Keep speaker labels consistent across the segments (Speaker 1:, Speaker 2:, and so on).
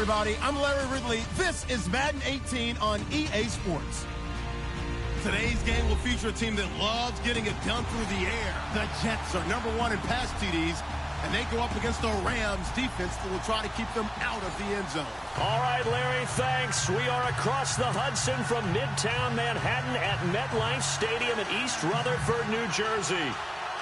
Speaker 1: everybody. I'm Larry Ridley. This is Madden 18 on EA Sports. Today's game will feature a team that loves getting it done through the air. The Jets are #1 in pass TDs, and they go up against the Rams defense that will try to keep them out of the end zone.
Speaker 2: All right, Larry, thanks. We are across the Hudson from Midtown Manhattan at MetLife Stadium in East Rutherford, New Jersey.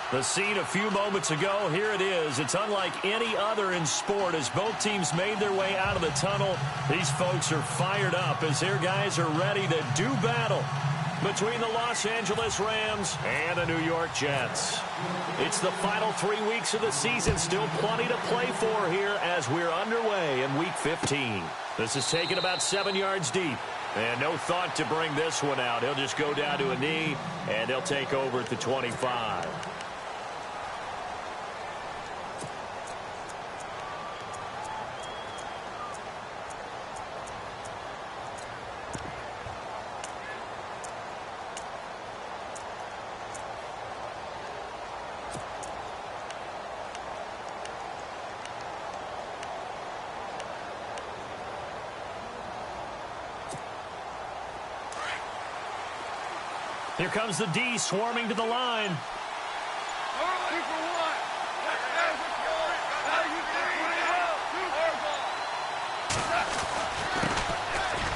Speaker 2: The scene a few moments ago, here it is. It's unlike any other in sport as both teams made their way out of the tunnel. These folks are fired up as their guys are ready to do battle between the Los Angeles Rams and the New York Jets. It's the final 3 weeks of the season. Still plenty to play for here as we're underway in Week 15. This is taken about 7 yards deep. And no thought to bring this one out. He'll just go down to a knee, and they'll take over at the 25. Here comes the D swarming to the line.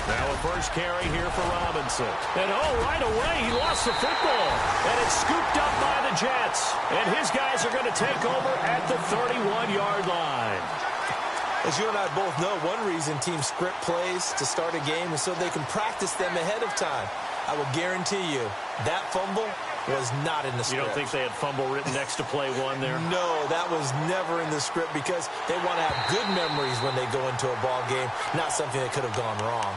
Speaker 2: Now a first carry here for Robinson. And right away he lost the football. And it's scooped up by the Jets. And his guys are going to take over at the 31-yard line.
Speaker 3: As you and I both know, one reason teams script plays to start a game is so they can practice them ahead of time. I will guarantee you that fumble was not in the script.
Speaker 2: You don't think they had fumble written next to play one there?
Speaker 3: No, that was never in the script because they want to have good memories when they go into a ball game, not something that could have gone wrong.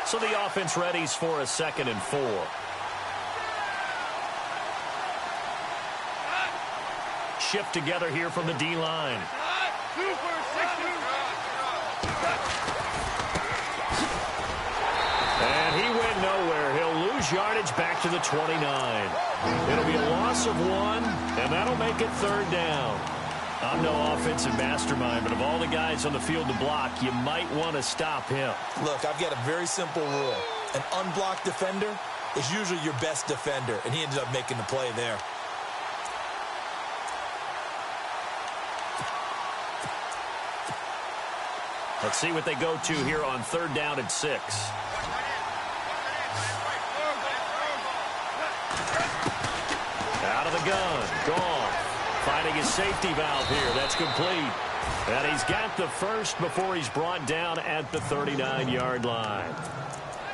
Speaker 2: So the offense readies for a 2nd and 4. Shift together here from the D-line. And he went nowhere. He'll lose yardage back to the 29. It'll be a loss of 1, and that'll make it 3rd down. I'm no offensive mastermind, but of all the guys on the field to block, you might want to stop him.
Speaker 3: Look, I've got a very simple rule. An unblocked defender is usually your best defender, and he ended up making the play there.
Speaker 2: Let's see what they go to here on 3rd down and 6. Out of the gun. Gone. Finding his safety valve here. That's complete. And he's got the first before he's brought down at the 39-yard line.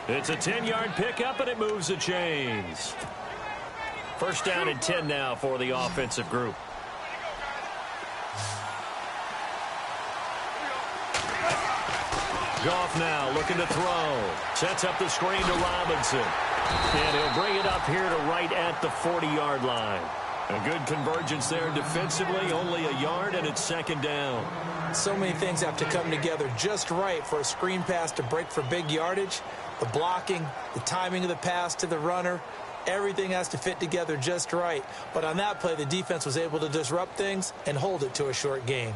Speaker 2: It's a 10-yard pickup, and it moves the chains. 1st down and 10 now for the offensive group. Goff now looking to throw. Sets up the screen to Robinson. And he'll bring it up here to right at the 40-yard line. A good convergence there defensively, only a yard, and it's 2nd down.
Speaker 3: So many things have to come together just right for a screen pass to break for big yardage. The blocking, the timing of the pass to the runner, everything has to fit together just right. But on that play, the defense was able to disrupt things and hold it to a short gain.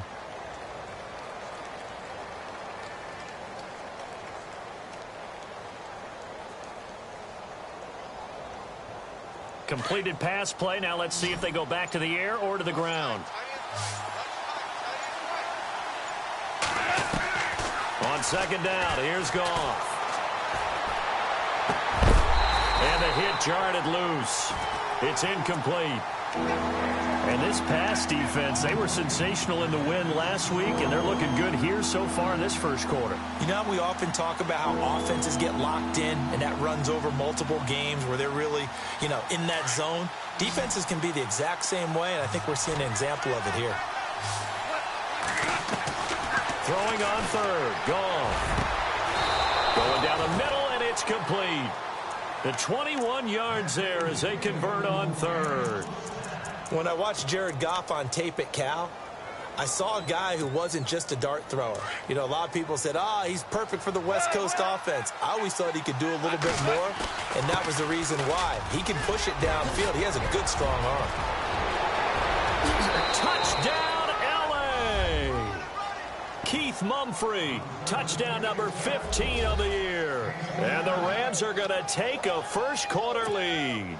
Speaker 2: Completed pass play. Now let's see if they go back to the air or to the ground. On 2nd down, here's Goff. And the hit jarred it loose. It's incomplete. And this pass defense, they were sensational in the win last week, and they're looking good here so far in this 1st quarter.
Speaker 3: You know, we often talk about how offenses get locked in, and that runs over multiple games where they're really, in that zone. Defenses can be the exact same way, and I think we're seeing an example of it here.
Speaker 2: Throwing on 3rd. Gone. Going down the middle, and it's complete. The 21 yards there as they convert on 3rd.
Speaker 3: When I watched Jared Goff on tape at Cal, I saw a guy who wasn't just a dart thrower. You know, a lot of people said, he's perfect for the West Coast offense. I always thought he could do a little bit more, and that was the reason why. He can push it downfield. He has a good, strong arm.
Speaker 2: Touchdown, L.A. Keith Mumphrey, touchdown number 15 of the year. And the Rams are going to take a first-quarter lead.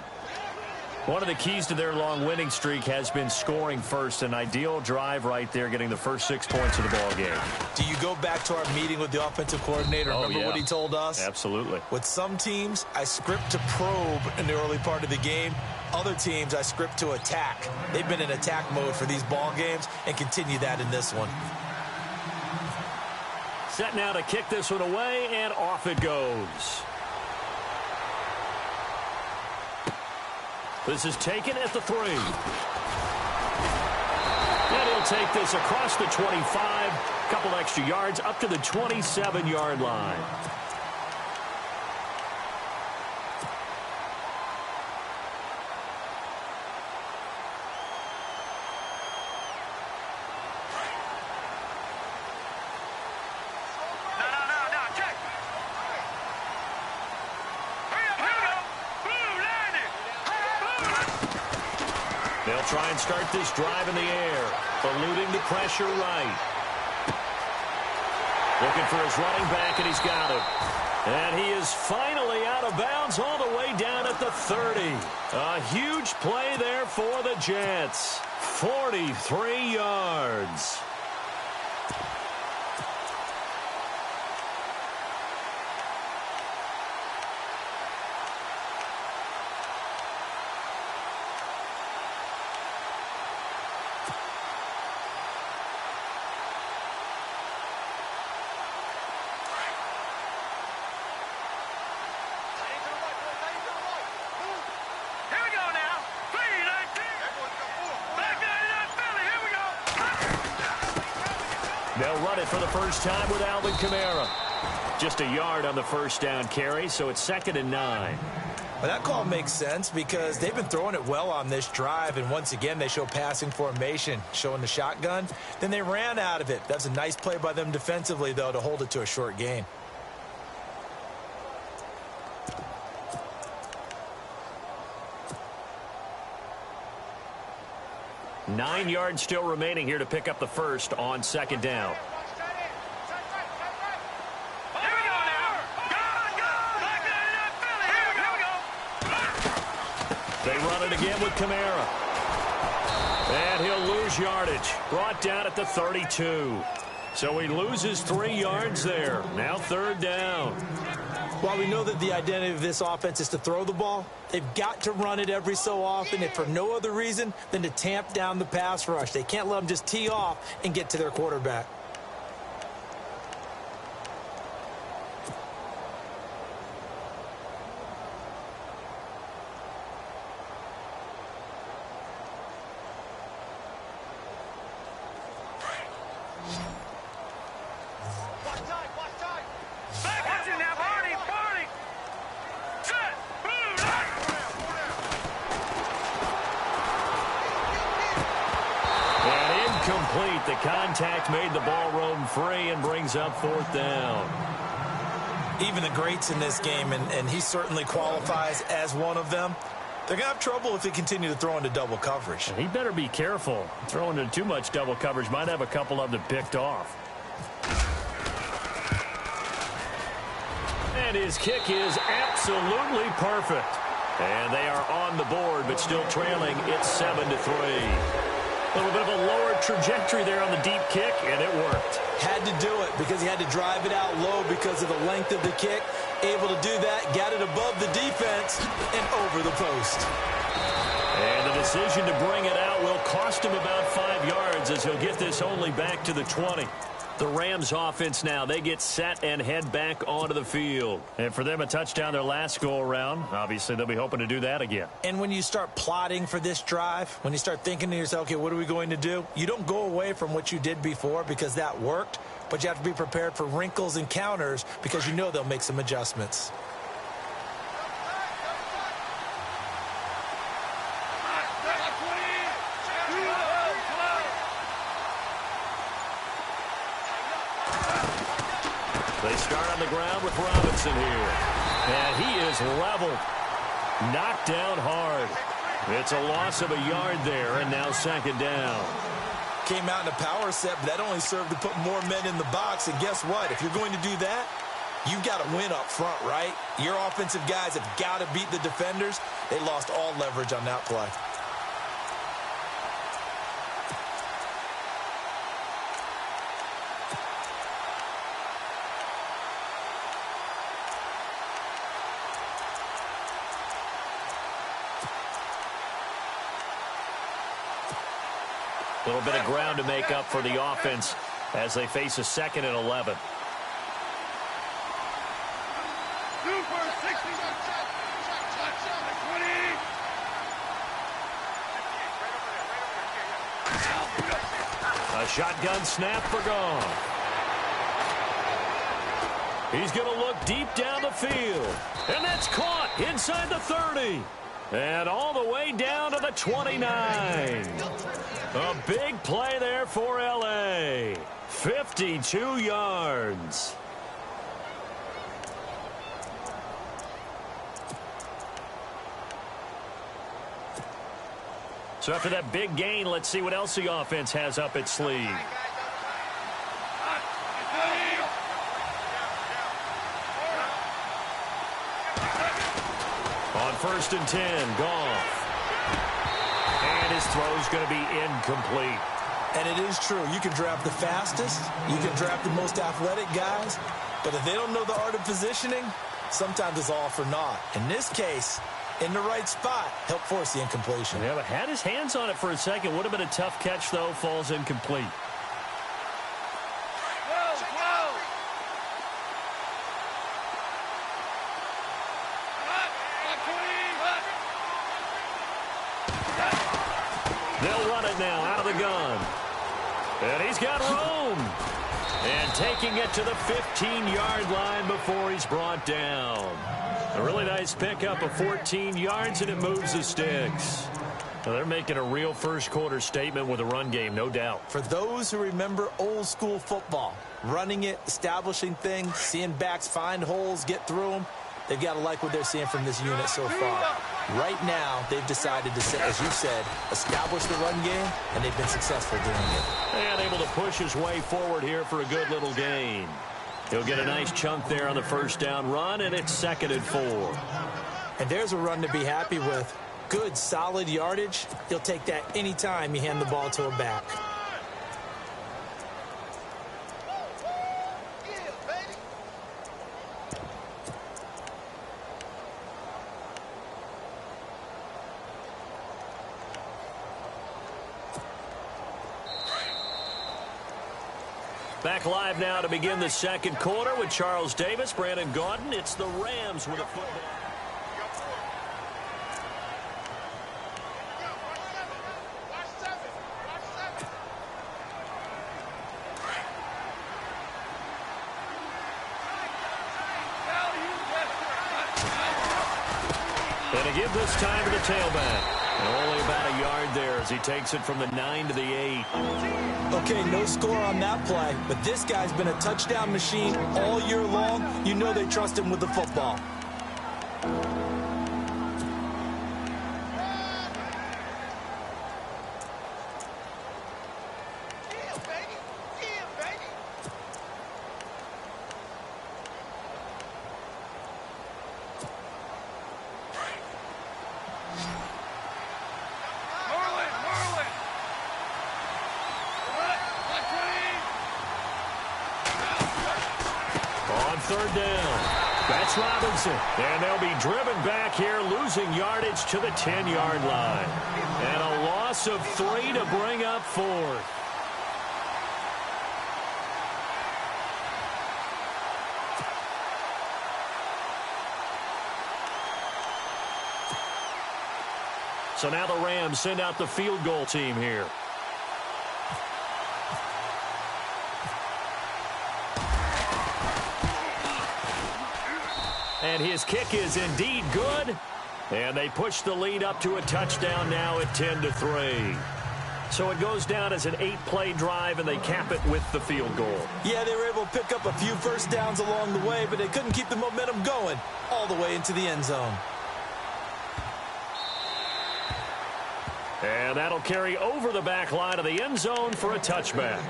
Speaker 2: One of the keys to their long winning streak has been scoring first. An ideal drive right there, getting the first 6 points of the ball game.
Speaker 3: Do you go back to our meeting with the offensive coordinator? Remember what he told us?
Speaker 2: Absolutely.
Speaker 3: With some teams, I script to probe in the early part of the game. Other teams, I script to attack. They've been in attack mode for these ball games and continue that in this one.
Speaker 2: Set now to kick this one away, and off it goes. This is taken at the 3. And he'll take this across the 25. Couple extra yards up to the 27-yard line. They'll try and start this drive in the air, eluding the pressure right. Looking for his running back, and he's got him. And he is finally out of bounds all the way down at the 30. A huge play there for the Jets. 43 yards. They'll run it for the first time with Alvin Kamara. Just a yard on the first down carry, so it's 2nd and 9.
Speaker 3: Well, that call makes sense because they've been throwing it well on this drive, and once again, they show passing formation, showing the shotgun. Then they ran out of it. That's a nice play by them defensively, though, to hold it to a short gain.
Speaker 2: Nine yards still remaining here to pick up the first on 2nd down. They run it again with Kamara. And he'll lose yardage. Brought down at the 32. So he loses 3 yards there. Now 3rd down.
Speaker 3: While we know that the identity of this offense is to throw the ball, they've got to run it every so often, if for no other reason than to tamp down the pass rush. They can't let them just tee off and get to their quarterback.
Speaker 2: Complete. The contact made the ball roam free and brings up 4th down.
Speaker 3: Even the greats in this game, and he certainly qualifies as one of them, they're going to have trouble if they continue to throw into double coverage.
Speaker 2: He better be careful. Throwing into too much double coverage might have a couple of them picked off. And his kick is absolutely perfect. And they are on the board, but still trailing. It's 7-3. A little bit of a lower trajectory there on the deep kick, and it worked.
Speaker 3: Had to do it because he had to drive it out low because of the length of the kick. Able to do that, got it above the defense and over the post.
Speaker 2: And the decision to bring it out will cost him about 5 yards as he'll get this only back to the 20. The Rams offense now, they get set and head back onto the field. And for them, a touchdown their last go-around. Obviously, they'll be hoping to do that again.
Speaker 3: And when you start plotting for this drive, when you start thinking to yourself, okay, what are we going to do? You don't go away from what you did before because that worked, but you have to be prepared for wrinkles and counters because you know they'll make some adjustments.
Speaker 2: start on the ground with Robinson here. And he is leveled. Knocked down hard. It's a loss of a yard there, and now second down.
Speaker 3: Came out in a power set, but that only served to put more men in the box. And guess what? If you're going to do that, you've got to win up front, right? Your offensive guys have got to beat the defenders. They lost all leverage on that play.
Speaker 2: A little bit of ground to make up for the offense as they face a 2nd and 11. A shotgun snap for Goff. He's going to look deep down the field. And that's caught inside the 30. And all the way down to the 29. A big play there for L.A. 52 yards. So after that big gain, let's see what else the offense has up its sleeve. On 1st and 10, Goff. And his throw's going to be incomplete.
Speaker 3: And it is true. You can draft the fastest. You can draft the most athletic guys. But if they don't know the art of positioning, sometimes it's all for naught. In this case, in the right spot, helped force the incompletion.
Speaker 2: Yeah, but had his hands on it for a second. Would have been a tough catch, though. Falls incomplete. They'll run it now out of the gun. And he's got room. And taking it to the 15-yard line before he's brought down. A really nice pickup of 14 yards, and it moves the sticks. Now they're making a real first-quarter statement with a run game, no doubt.
Speaker 3: For those who remember old-school football, running it, establishing things, seeing backs find holes, get through them, they've got to like what they're seeing from this unit so far. Right now, they've decided to, as you said, establish the run game, and they've been successful doing it.
Speaker 2: And able to push his way forward here for a good little gain. He'll get a nice chunk there on the first down run, and it's 2nd and 4.
Speaker 3: And there's a run to be happy with. Good, solid yardage. He'll take that anytime you hand the ball to a back.
Speaker 2: Back live now to begin the second quarter with Charles Davis, Brandon Gaudin. It's the Rams with a football. And to give this time to the tailback. And only about a yard there as he takes it from the 9 to the 8.
Speaker 3: Okay, no score on that play, but this guy's been a touchdown machine all year long. You know they trust him with the football.
Speaker 2: Third down. That's Robinson. And they'll be driven back here, losing yardage to the 10-yard line. And a loss of 3 to bring up 4th. So now the Rams send out the field goal team here. And his kick is indeed good. And they push the lead up to a touchdown now at 10 to 3. So it goes down as an 8-play drive, and they cap it with the field goal.
Speaker 3: Yeah, they were able to pick up a few first downs along the way, but they couldn't keep the momentum going all the way into the end zone.
Speaker 2: And that'll carry over the back line of the end zone for a touchback.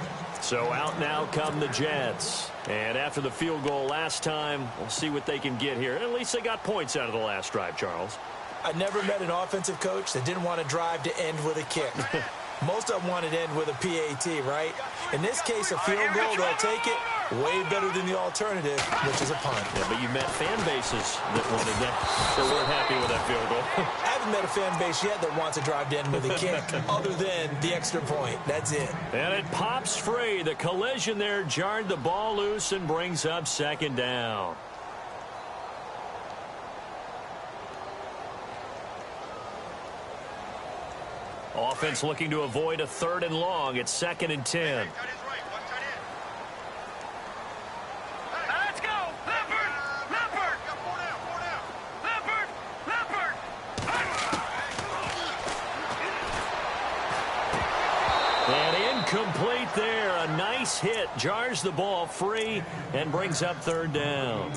Speaker 2: So out now come the Jets. And after the field goal last time, we'll see what they can get here. At least they got points out of the last drive, Charles.
Speaker 3: I never met an offensive coach that didn't want to drive to end with a kick. Most of them wanted to end with a PAT, right? In this case, a field goal, they'll take it. Way better than the alternative, which is a punt.
Speaker 2: Yeah, but you met fan bases that wanted that, that weren't happy with that field goal.
Speaker 3: I haven't met a fan base yet that wants to drive to end with a kick other than the extra point. That's it.
Speaker 2: And it pops free. The collision there jarred the ball loose and brings up second down. Offense looking to avoid a 3rd and long. It's 2nd and 10.
Speaker 4: Let's go! Leopard! Leopard! Leopard! Leopard!
Speaker 2: And incomplete there. A nice hit. Jars the ball free and brings up 3rd down.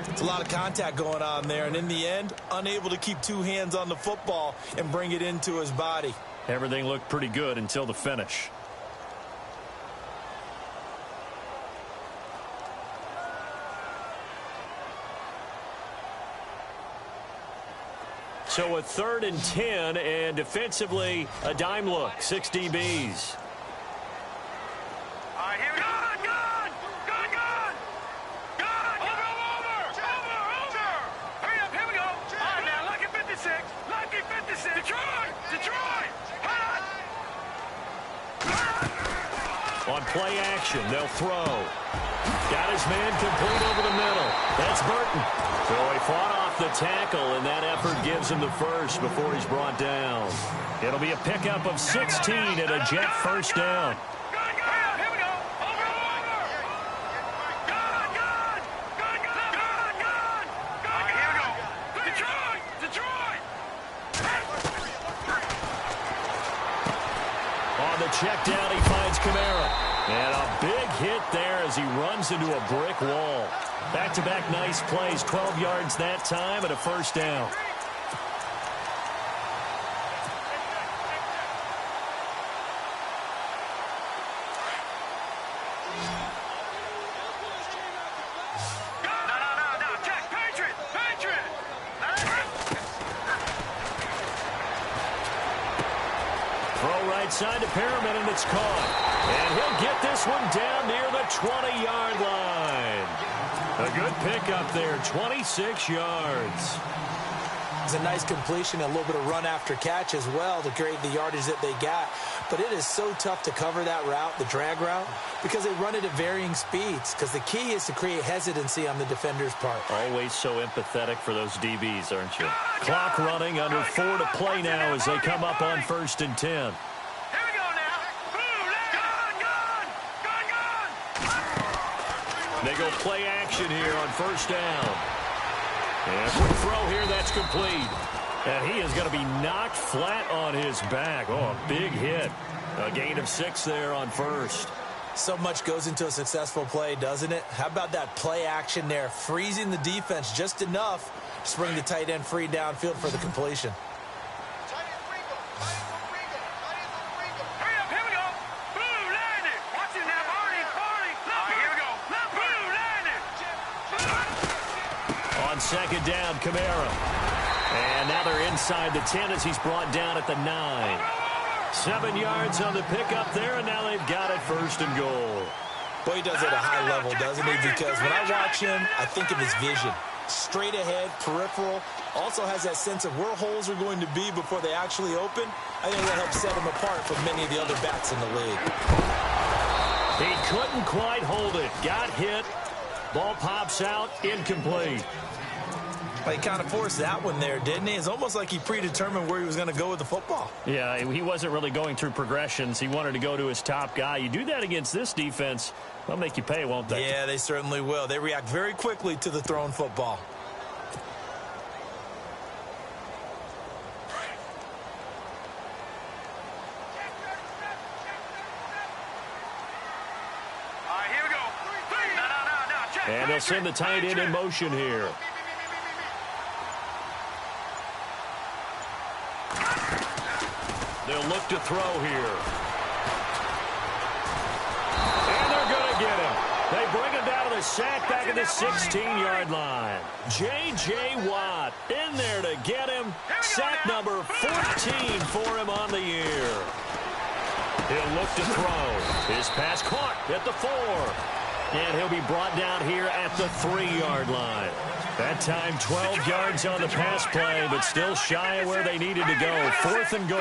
Speaker 3: It's a lot of contact going on there, and in the end, unable to keep 2 hands on the football and bring it into his body.
Speaker 2: Everything looked pretty good until the finish. So a 3rd and 10, and defensively, a dime look. 6 DBs.
Speaker 4: All right, here we go. Gone! Gone! Gone! Gone! Over! Hurry up, here we go. All right, now, lucky 56. Lucky 56. Detroit! Detroit!
Speaker 2: On play action, they'll throw. Got his man complete over the middle. That's Burton. So he fought off the tackle, and that effort gives him the first before he's brought down. It'll be a pickup of 16 and a Jet first down. Check down, he finds Kamara. And a big hit there as he runs into a brick wall. Back-to-back nice plays, 12 yards that time and a first down. Side to Perriman, and it's caught. And he'll get this one down near the 20-yard line. A good pickup there, 26 yards.
Speaker 3: It's a nice completion, a little bit of run after catch as well to create the yardage that they got. But it is so tough to cover that route, the drag route, because they run it at varying speeds. Because the key is to create hesitancy on the defender's part.
Speaker 2: Always so empathetic for those DBs, aren't you? Clock running, under 4 to play now as they come up on 1st and 10. They go play action here on 1st down. And quick throw here, that's complete. And he is going to be knocked flat on his back. Oh, a big hit. A gain of 6 there on 1st.
Speaker 3: So much goes into a successful play, doesn't it? How about that play action there? Freezing the defense just enough to bring the tight end free downfield for the completion.
Speaker 2: Second down, Kamara. And now they're inside the 10 as he's brought down at the 9. 7 yards on the pickup there, and now they've got it 1st and goal.
Speaker 3: Boy, he does it at a high level, doesn't he? Because when I watch him, I think of his vision. Straight ahead, peripheral. Also has that sense of where holes are going to be before they actually open. I think that helps set him apart from many of the other backs in the league.
Speaker 2: He couldn't quite hold it. Got hit. Ball pops out, incomplete.
Speaker 3: He kind of forced that one there, didn't he? It's almost like he predetermined where he was going to go with the football.
Speaker 2: Yeah, he wasn't really going through progressions. He wanted to go to his top guy. You do that against this defense, they'll make you pay, won't they?
Speaker 3: Yeah, they certainly will. They react very quickly to the thrown football.
Speaker 2: And they'll send the tight end in motion here. They'll look to throw here. And they're going to get him. They bring him down to the sack back at the 16-yard line. J.J. Watt in there to get him. Sack number 14 for him on the year. He'll look to throw. His pass caught at the 4. And he'll be brought down here at the 3-yard line. That time 12 yards on the pass play, but still shy of where they needed to go. 4th and goal.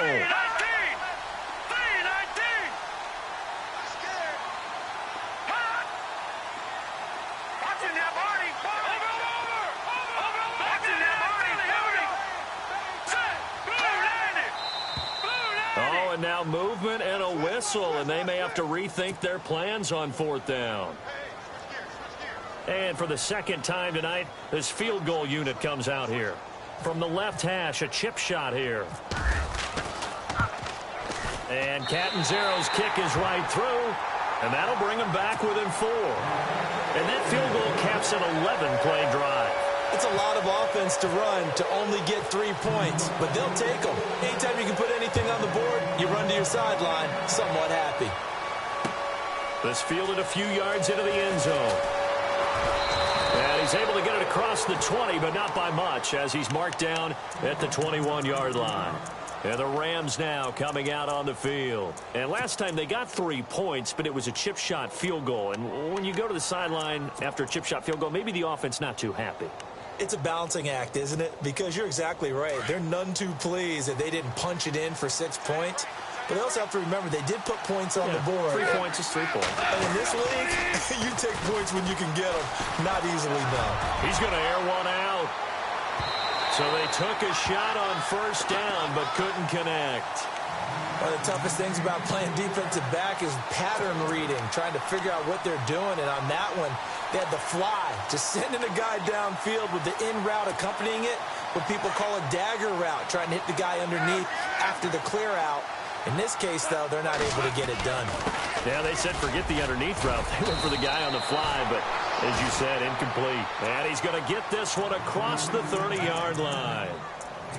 Speaker 2: Oh, and now movement and a whistle, and they may have to rethink their plans on 4th down. And for the second time tonight, this field goal unit comes out here. From the left hash, a chip shot here. And Catanzaro's kick is right through, and that'll bring them back within 4. And that field goal caps an 11-play drive.
Speaker 3: It's a lot of offense to run to only get 3 points, but they'll take them. Anytime you can put anything on the board, you run to your sideline somewhat happy.
Speaker 2: This fielded a few yards into the end zone. And he's able to get it across the 20, but not by much, as he's marked down at the 21-yard line. And the Rams now coming out on the field. And last time they got 3 points, but it was a chip shot field goal. And when you go to the sideline after a chip shot field goal, maybe the offense not too happy.
Speaker 3: It's a balancing act, isn't it? Because you're exactly right. They're none too pleased that they didn't punch it in for 6 points. But they also have to remember they did put points on the board.
Speaker 2: 3 points is 3 points.
Speaker 3: And in this league, you take points when you can get them. Not easily done.
Speaker 2: He's going to air one out. So they took a shot on 1st down, but couldn't connect.
Speaker 3: One of the toughest things about playing defensive back is pattern reading, trying to figure out what they're doing. And on that one, they had the fly, just sending a guy downfield with the in route accompanying it, what people call a dagger route, trying to hit the guy underneath after the clear out. In this case, though, they're not able to get it done.
Speaker 2: Yeah, they said forget the underneath route. They went for the guy on the fly, but as you said, incomplete. And he's going to get this one across the 30-yard line.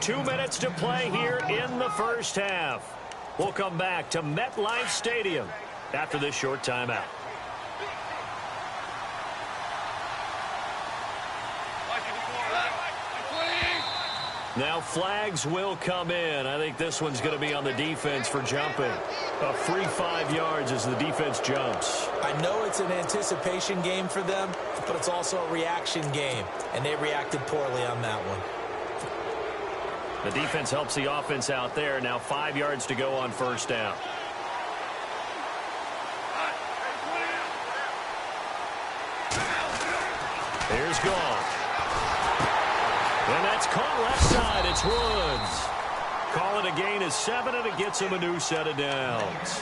Speaker 2: 2 minutes to play here in the first half. We'll come back to MetLife Stadium after this short timeout. Now flags will come in. I think this one's going to be on the defense for jumping. A free 5 yards as the defense jumps.
Speaker 3: I know it's an anticipation game for them, but it's also a reaction game, and they reacted poorly on that one.
Speaker 2: The defense helps the offense out there. Now 5 yards to go on 1st down. Here's Goff. And that's caught left side. It's Woods. Call it a gain of 7, and it gets him a new set of downs.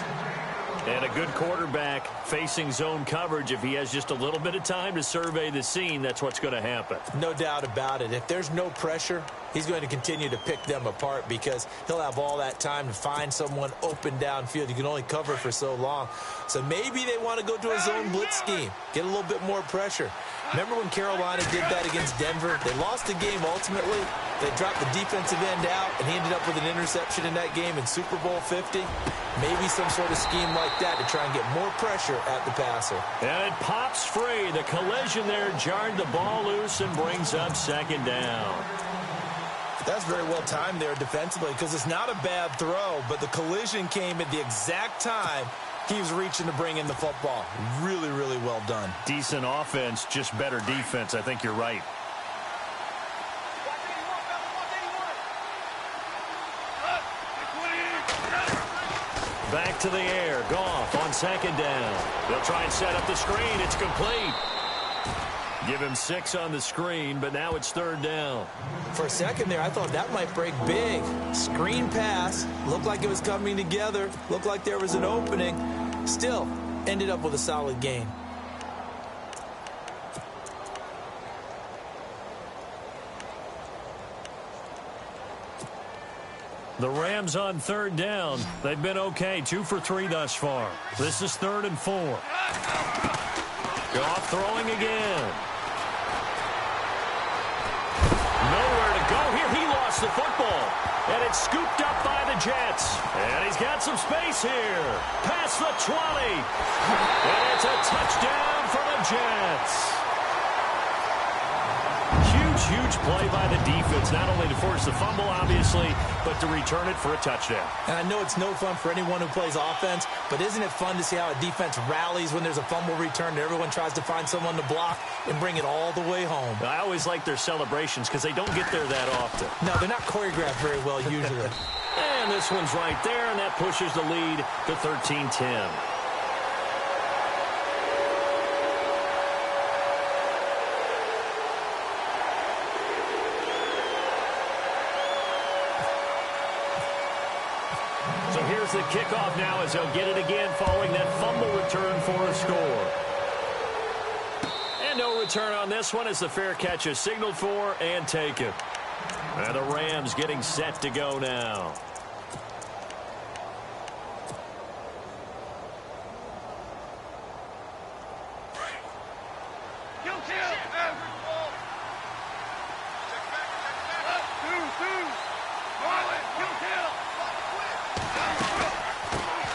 Speaker 2: And a good quarterback facing zone coverage. If he has just a little bit of time to survey the scene, that's what's going to happen.
Speaker 3: No doubt about it. If there's no pressure, he's going to continue to pick them apart because he'll have all that time to find someone open downfield. You can only cover for so long. So maybe they want to go to a zone blitz scheme, get a little bit more pressure. Remember when Carolina did that against Denver? They lost the game ultimately. They dropped the defensive end out, and he ended up with an interception in that game in Super Bowl 50. Maybe some sort of scheme like that to try and get more pressure at the passer.
Speaker 2: And it pops free. The collision there jarred the ball loose and brings up 2nd down.
Speaker 3: That's very well timed there defensively because it's not a bad throw, but the collision came at the exact time he was reaching to bring in the football. Really, really well done.
Speaker 2: Decent offense, just better defense. I think you're right. Back to the air. Goff on 2nd down. They'll try and set up the screen. It's complete. Give him 6 on the screen, but now it's 3rd down.
Speaker 3: For a second there, I thought that might break big. Screen pass. Looked like it was coming together. Looked like there was an opening. Still, ended up with a solid gain.
Speaker 2: The Rams on 3rd down. They've been okay. 2 for 3 thus far. This is 3rd and 4. Goff throwing again. Nowhere to go here. He lost the football. And it's scooped up by the Jets. And he's got some space here. Past the 20. And it's a touchdown for the Jets. Huge play by the defense, not only to force the fumble, obviously, but to return it for a touchdown.
Speaker 3: And I know it's no fun for anyone who plays offense, but isn't it fun to see how a defense rallies when there's a fumble return and everyone tries to find someone to block and bring it all the way home?
Speaker 2: I always like their celebrations because they don't get there that often.
Speaker 3: No, they're not choreographed very well usually.
Speaker 2: And this one's right there, and that pushes the lead to 13-10. The kickoff now as they'll get it again following that fumble return for a score. And no return on this one as the fair catch is signaled for and taken. And the Rams getting set to go now.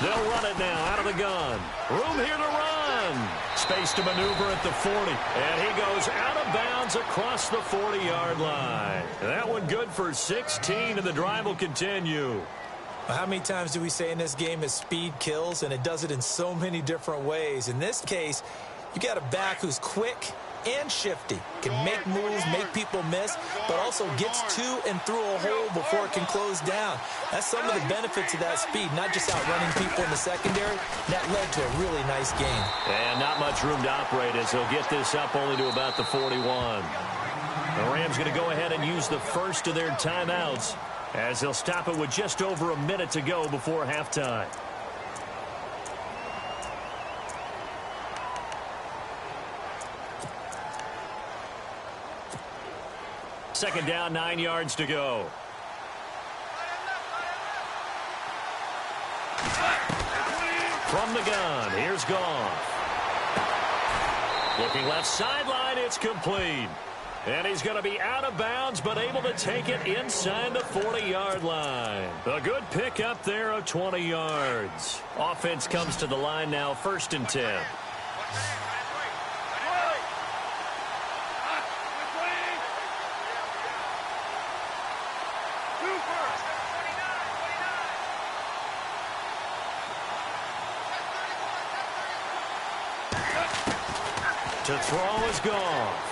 Speaker 2: They'll run it now out of the gun. Room here to run. Space to maneuver at the 40. And he goes out of bounds across the 40-yard line. That one good for 16, and the drive will continue.
Speaker 3: How many times do we say in this game is speed kills, and it does it in so many different ways. In this case, you got a back who's quick and shifty, can make moves, make people miss, but also gets to and through a hole before it can close down. That's some of the benefits of that speed, not just outrunning people in the secondary. That led to a really nice game.
Speaker 2: And not much room to operate as he'll get this up only to about the 41. The Rams going to go ahead and use the first of their timeouts as they'll stop it with just over a minute to go before halftime. Second down, 9 yards to go. From the gun, here's Goff. Looking left sideline, it's complete. And he's going to be out of bounds, but able to take it inside the 40-yard line. A good pick up there of 20 yards. Offense comes to the line now, 1st and 10. To throw is Goff.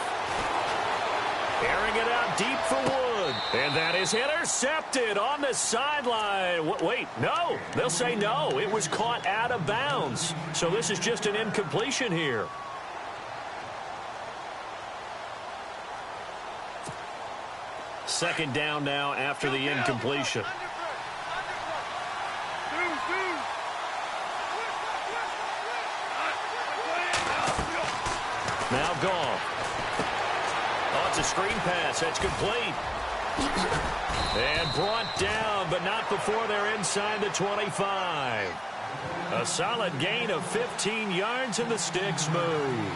Speaker 2: Airing it out deep for Wood. And that is intercepted on the sideline. Wait, no. They'll say no. It was caught out of bounds. So this is just an incompletion here. Second down now after the incompletion. Now Goff. Oh, it's a screen pass. That's complete. And brought down, but not before they're inside the 25. A solid gain of 15 yards, and the sticks move.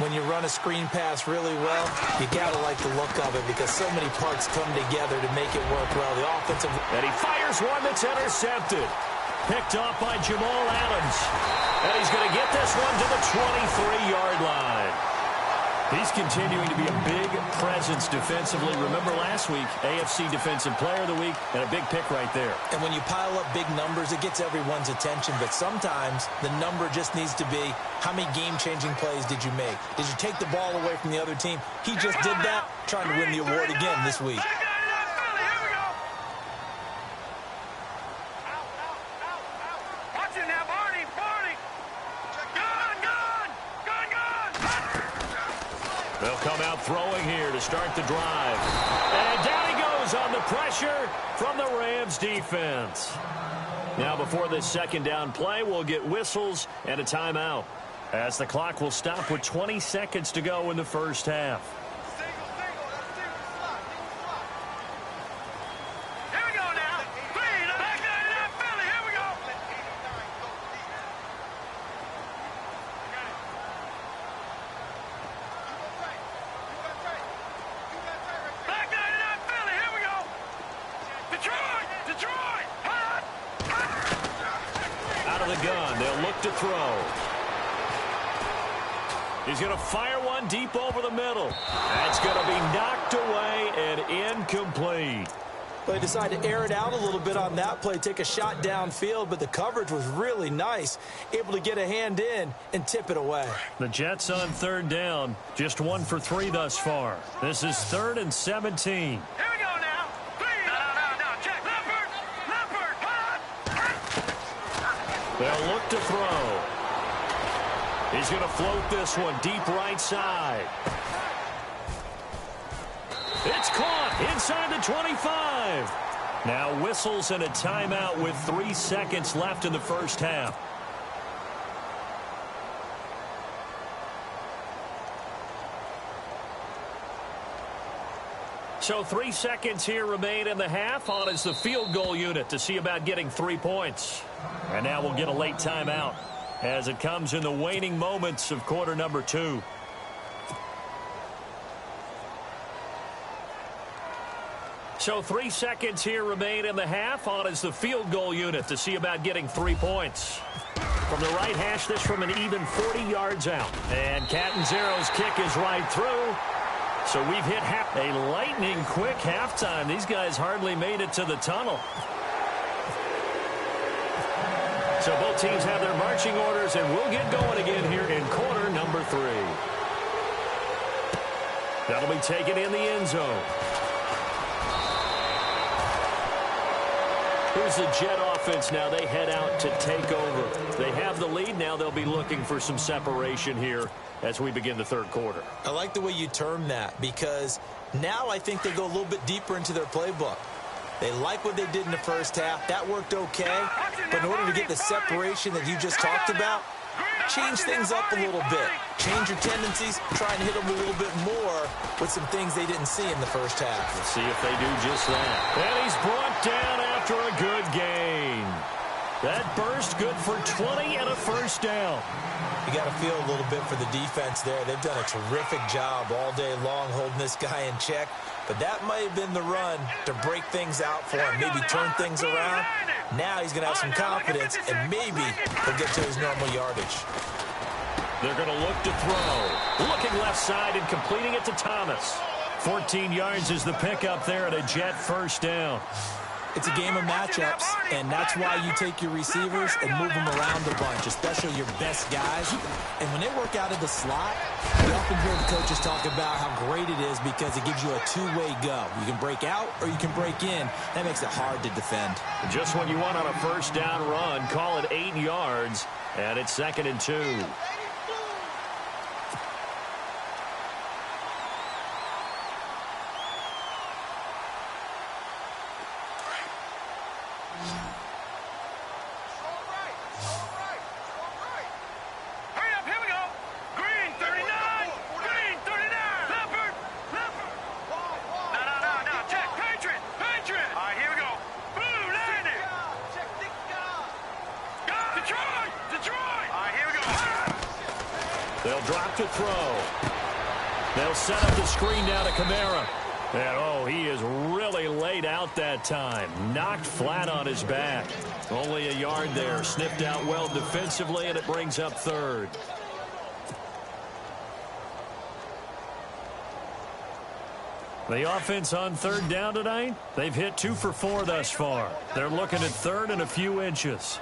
Speaker 3: When you run a screen pass really well, you got to like the look of it because so many parts come together to make it work well. The offensive...
Speaker 2: And he fires one that's intercepted. Picked off by Jamal Adams. And he's going to get this one to the 23-yard line. He's continuing to be a big presence defensively. Remember last week, AFC Defensive Player of the Week, and a big pick right there.
Speaker 3: And when you pile up big numbers, it gets everyone's attention. But sometimes the number just needs to be, how many game-changing plays did you make? Did you take the ball away from the other team? He just did that, trying to win the award again this week.
Speaker 2: They'll come out throwing here to start the drive. And down he goes on the pressure from the Rams defense. Now before this second down play, we'll get whistles and a timeout, as the clock will stop with 20 seconds to go in the first half. gun. They'll look to throw. He's going to fire one deep over the middle. That's going to be knocked away and incomplete.
Speaker 3: Well, they decided to air it out a little bit on that play, take a shot downfield, but the coverage was really nice. Able to get a hand in and tip it away.
Speaker 2: The Jets on third down, just 1 for 3 thus far. This is 3rd and 17.
Speaker 4: Here we go now. No, check. Leopard, hot.
Speaker 2: They'll look to throw. He's going to float this one deep right side. It's caught inside the 25. Now whistles and a timeout with 3 seconds left in the first half. So 3 seconds here remain in the half. On is the field goal unit to see about getting 3 points. And now we'll get a late timeout as it comes in the waning moments of quarter number 2. So 3 seconds here remain in the half. On is the field goal unit to see about getting 3 points. From the right hash, this from an even 40 yards out. And Catanzaro's kick is right through. So we've hit a lightning-quick halftime. These guys hardly made it to the tunnel. So both teams have their marching orders, and we'll get going again here in quarter number 3. That'll be taken in the end zone. Here's the Jet offense now. They head out to take over. They have the lead. Now they'll be looking for some separation here as we begin the third quarter.
Speaker 3: I like the way you term that, because now I think they go a little bit deeper into their playbook. They like what they did in the first half. That worked okay. But in order to get the separation that you just talked about, change things up a little bit. Change your tendencies. Try and hit them a little bit more with some things they didn't see in the first half.
Speaker 2: Let's see if they do just that. And he's brought down after a good gain. That burst good for 20 and a first down.
Speaker 3: You got to feel a little bit for the defense there. They've done a terrific job all day long holding this guy in check. But that might have been the run to break things out for him, maybe turn things around. Now he's going to have some confidence, and maybe he'll get to his normal yardage.
Speaker 2: They're going to look to throw. Looking left side and completing it to Thomas. 14 yards is the pickup there at a Jet first down.
Speaker 3: It's a game of matchups, and that's why you take your receivers and move them around a bunch, especially your best guys. And when they work out of the slot, we often hear the coaches talk about how great it is because it gives you a two-way go. You can break out or you can break in. That makes it hard to defend.
Speaker 2: Just when you want on a first down run, call it 8 yards, and it's 2nd and 2. They'll drop to throw. They'll set up the screen down to Kamara. And, oh, he is really laid out that time. Knocked flat on his back. Only a yard there. Sniffed out well defensively, and it brings up 3rd. The offense on 3rd down tonight, they've hit 2 for 4 thus far. They're looking at 3rd and a few inches.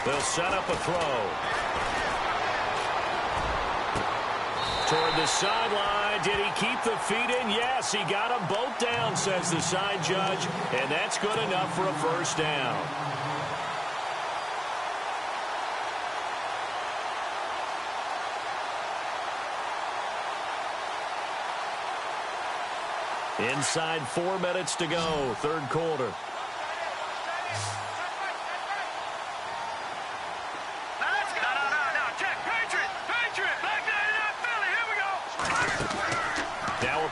Speaker 2: They'll set up a throw. Toward the sideline. Did he keep the feet in? Yes, he got them both down, says the side judge. And that's good enough for a first down. Inside 4 minutes to go, third quarter.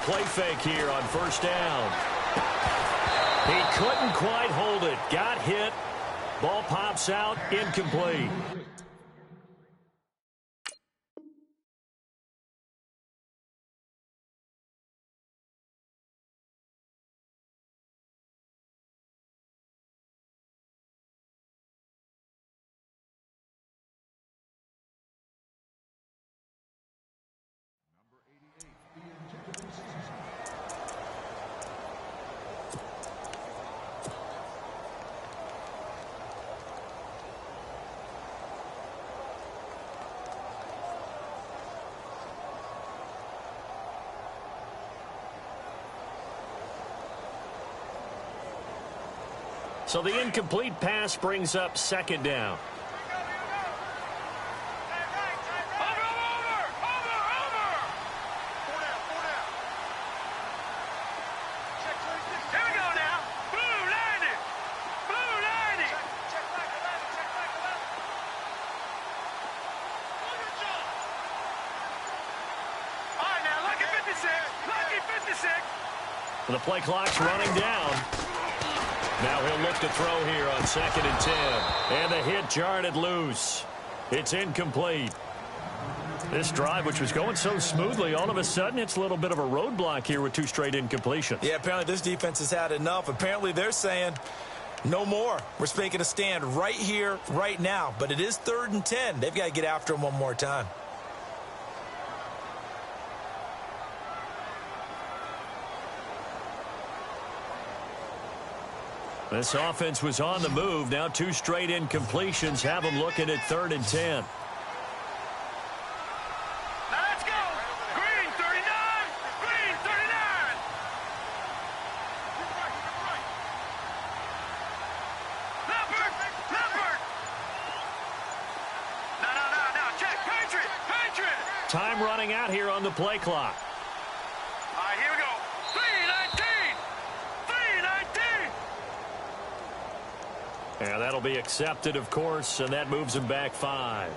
Speaker 2: Play fake here on first down. He couldn't quite hold it. Got hit. Ball pops out. Incomplete. So the incomplete pass brings up second down.
Speaker 5: The
Speaker 2: play clock's running down. Now he'll look to throw here on 2nd and 10. And the hit jarred it loose. It's incomplete. This drive, which was going so smoothly, all of a sudden it's a little bit of a roadblock here with 2 straight incompletions.
Speaker 3: Yeah, apparently this defense has had enough. Apparently they're saying no more. We're making a stand right here, right now. But it is 3rd and 10. They've got to get after him one more time.
Speaker 2: This offense was on the move. Now 2 straight incompletions have them looking at 3rd and 10.
Speaker 4: Let's go. Green 39. Green 39. Leopard. Leopard. No. Check. Patriot. Patriot.
Speaker 2: Time running out here on the play clock.
Speaker 4: All right, here we go. 3:19. 3:19.
Speaker 2: And that'll be accepted, of course, and that moves him back 5.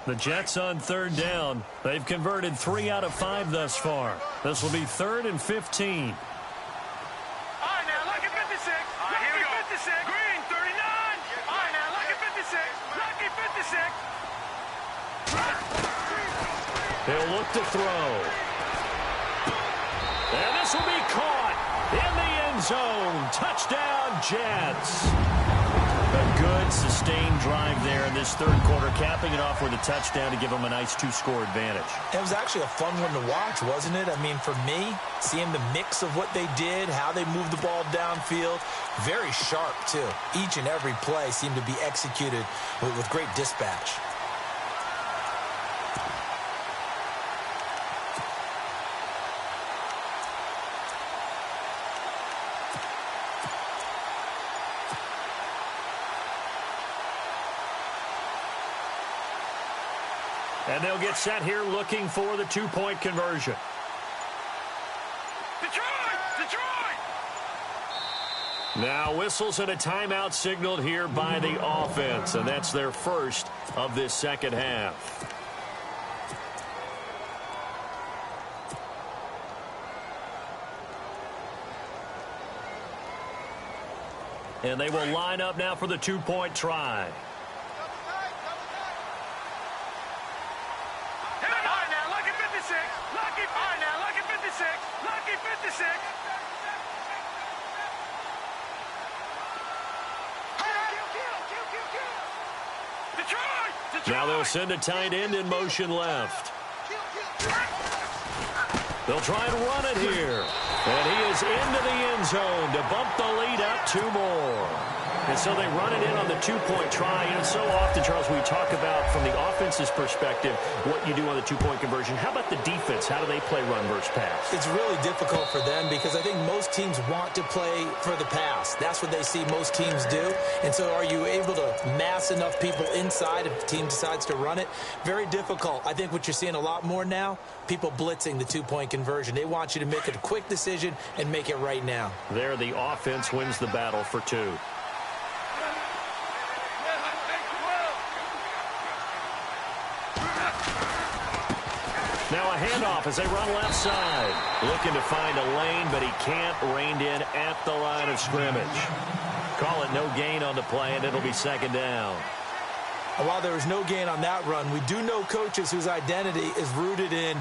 Speaker 2: The Jets on 3rd down. They've converted 3 out of 5 thus far. This will be 3rd and 15.
Speaker 4: All right, now, lucky 56. Lucky 56. Green 39. All right, now, lucky 56. Lucky 56.
Speaker 2: He'll look to throw. And this will be caught in the end zone. Touchdown, Jets. A good, sustained drive there in this 3rd quarter, capping it off with a touchdown to give them a nice 2-score advantage.
Speaker 3: It was actually a fun one to watch, wasn't it? I mean, for me, seeing the mix of what they did, how they moved the ball downfield, very sharp, too. Each and every play seemed to be executed with great dispatch.
Speaker 2: And they'll get set here looking for the 2-point conversion.
Speaker 4: Detroit!
Speaker 2: Now whistles and a timeout signaled here by the offense, and that's their first of this second half. And they will line up now for the 2-point try. Now they'll send a tight end in motion left. They'll try and run it here. And he is into the end zone to bump the lead up 2 more. And so they run it in on the 2-point try. You know, so often, Charles, we talk about from the offense's perspective what you do on the 2-point conversion. How about the defense? How do they play run versus pass?
Speaker 3: It's really difficult for them because I think most teams want to play for the pass. That's what they see most teams do. And so are you able to mass enough people inside if the team decides to run it? Very difficult. I think what you're seeing a lot more now, people blitzing the 2-point conversion. They want you to make a quick decision and make it right now.
Speaker 2: There, the offense wins the battle for 2. Now a handoff as they run left side. Looking to find a lane, but he can't. Reined in at the line of scrimmage. Call it no gain on the play, and it'll be 2nd down.
Speaker 3: And while there was no gain on that run, we do know coaches whose identity is rooted in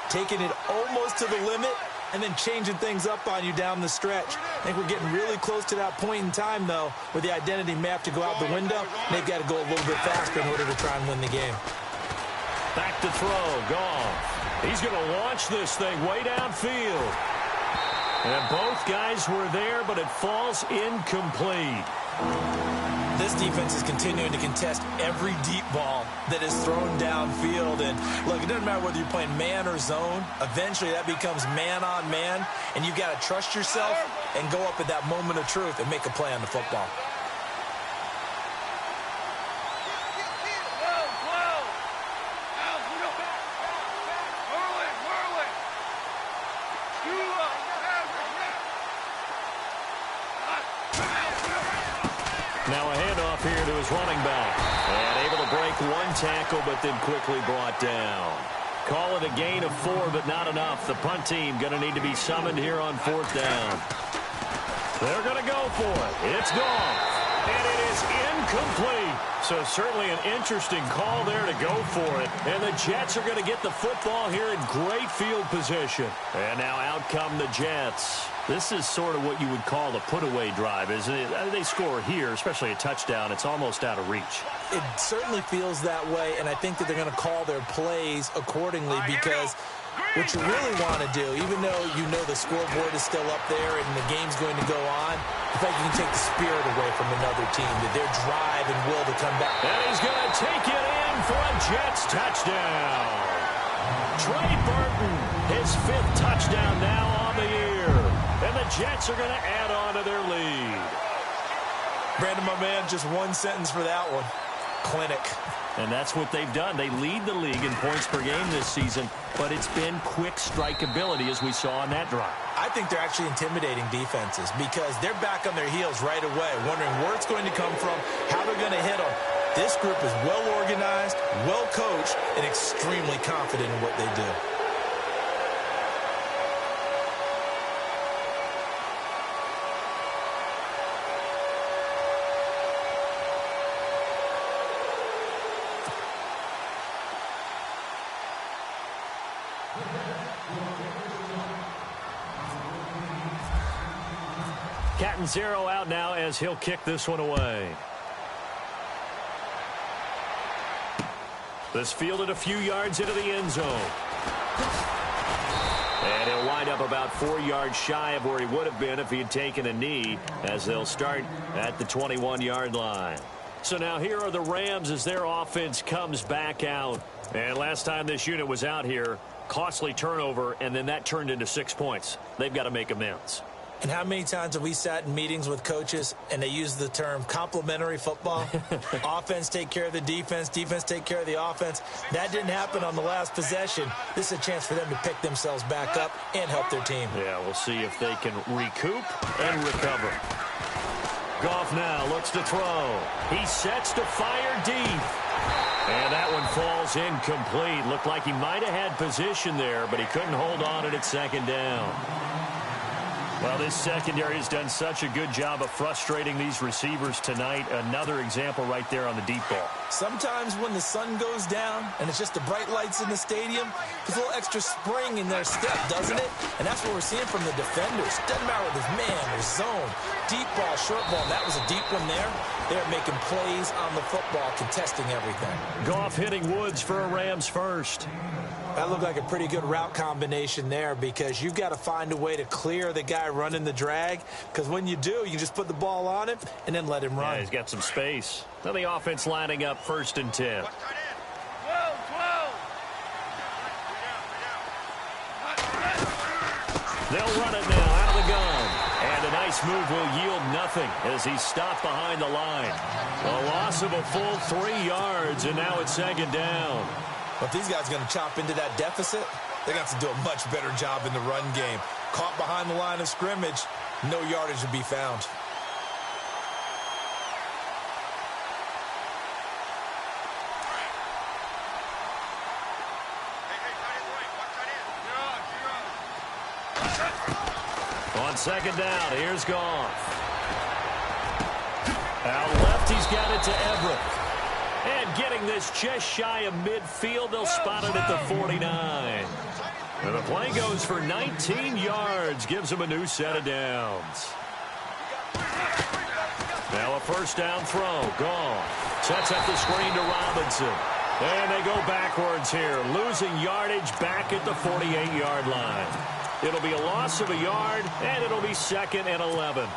Speaker 3: taking it almost to the limit and then changing things up on you down the stretch. I think we're getting really close to that point in time, though, where the identity may have to go out the window. They've got to go a little bit faster in order to try and win the game.
Speaker 2: Back to throw. Goff. He's going to launch this thing way downfield. And both guys were there, but it falls incomplete.
Speaker 3: This defense is continuing to contest every deep ball that is thrown downfield. And look, it doesn't matter whether you're playing man or zone. Eventually, that becomes man on man. And you've got to trust yourself and go up at that moment of truth and make a play on the football.
Speaker 2: Now a handoff here to his running back. And able to break one tackle, but then quickly brought down. Call it a gain of 4, but not enough. The punt team going to need to be summoned here on 4th down. They're going to go for it. It's gone. And it is incomplete. So certainly an interesting call there to go for it. And the Jets are going to get the football here in great field position. And now out come the Jets. This is sort of what you would call a put-away drive, isn't it? They score here, especially a touchdown. It's almost out of reach.
Speaker 3: It certainly feels that way, and I think that they're going to call their plays accordingly because what you really want to do, even though you know the scoreboard is still up there and the game's going to go on, in fact, you can take the spirit away from another team, that their drive and will to come back.
Speaker 2: And he's going to take it in for a Jets touchdown. Trey Burton, his 5th touchdown now on the year. And the Jets are going to add on to their lead.
Speaker 3: Brandon, my man, just one sentence for that one. Clinic.
Speaker 2: And that's what they've done. They lead the league in points per game this season, but it's been quick strikeability as we saw on that drive.
Speaker 3: I think they're actually intimidating defenses because they're back on their heels right away, wondering where it's going to come from, how they're going to hit them. This group is well organized, well coached, and extremely confident in what they do.
Speaker 2: Cat and 0 out now as he'll kick this one away. This fielded a few yards into the end zone. And he'll wind up about 4 yards shy of where he would have been if he had taken a knee, as they'll start at the 21-yard line. So now here are the Rams as their offense comes back out. And last time this unit was out here, costly turnover, and then that turned into 6 points. They've got to make amends.
Speaker 3: And how many times have we sat in meetings with coaches and they use the term complementary football? Offense take care of the defense, defense take care of the offense. That didn't happen on the last possession. This is a chance for them to pick themselves back up and help their team.
Speaker 2: Yeah, we'll see if they can recoup and recover. Goff now looks to throw. He sets to fire deep. And that one falls incomplete. Looked like he might have had position there, but he couldn't hold on at 2nd down. Well, this secondary has done such a good job of frustrating these receivers tonight. Another example right there on the deep ball.
Speaker 3: Sometimes when the sun goes down and it's just the bright lights in the stadium, there's a little extra spring in their step, doesn't it? And that's what we're seeing from the defenders. Doesn't matter whether it's man or zone, deep ball, short ball. That was a deep one there. They're making plays on the football, contesting everything.
Speaker 2: Goff hitting Woods for a Rams first.
Speaker 3: That looked like a pretty good route combination there because you've got to find a way to clear the guy running the drag, because when you do, you just put the ball on him and then let him run.
Speaker 2: Yeah, he's got some space. Now the offense lining up 1st and 10. They'll run it now out of the gun. And a nice move will yield nothing as he's stopped behind the line. A loss of a full 3 yards, and now it's 2nd down.
Speaker 3: But if these guys are going to chop into that deficit, they're going to have to do a much better job in the run game. Caught behind the line of scrimmage, no yardage to be found.
Speaker 2: On 2nd down, here's Goff. Out left, he's got it to Everett. And getting this just shy of midfield, they'll spot it at the 49. And the play goes for 19 yards, gives them a new set of downs. Now a 1st down throw, Goff sets up the screen to Robinson. And they go backwards here, losing yardage back at the 48-yard line. It'll be a loss of a yard, and it'll be 2nd and 11.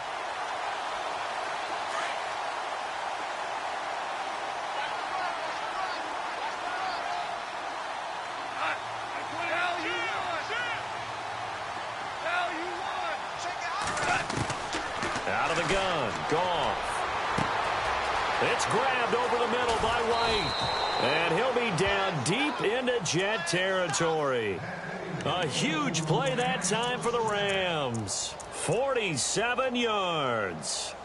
Speaker 2: Out of the gun. Goff. It's grabbed over the middle by White. And he'll be down deep into Jet territory. A huge play that time for the Rams. 47 yards.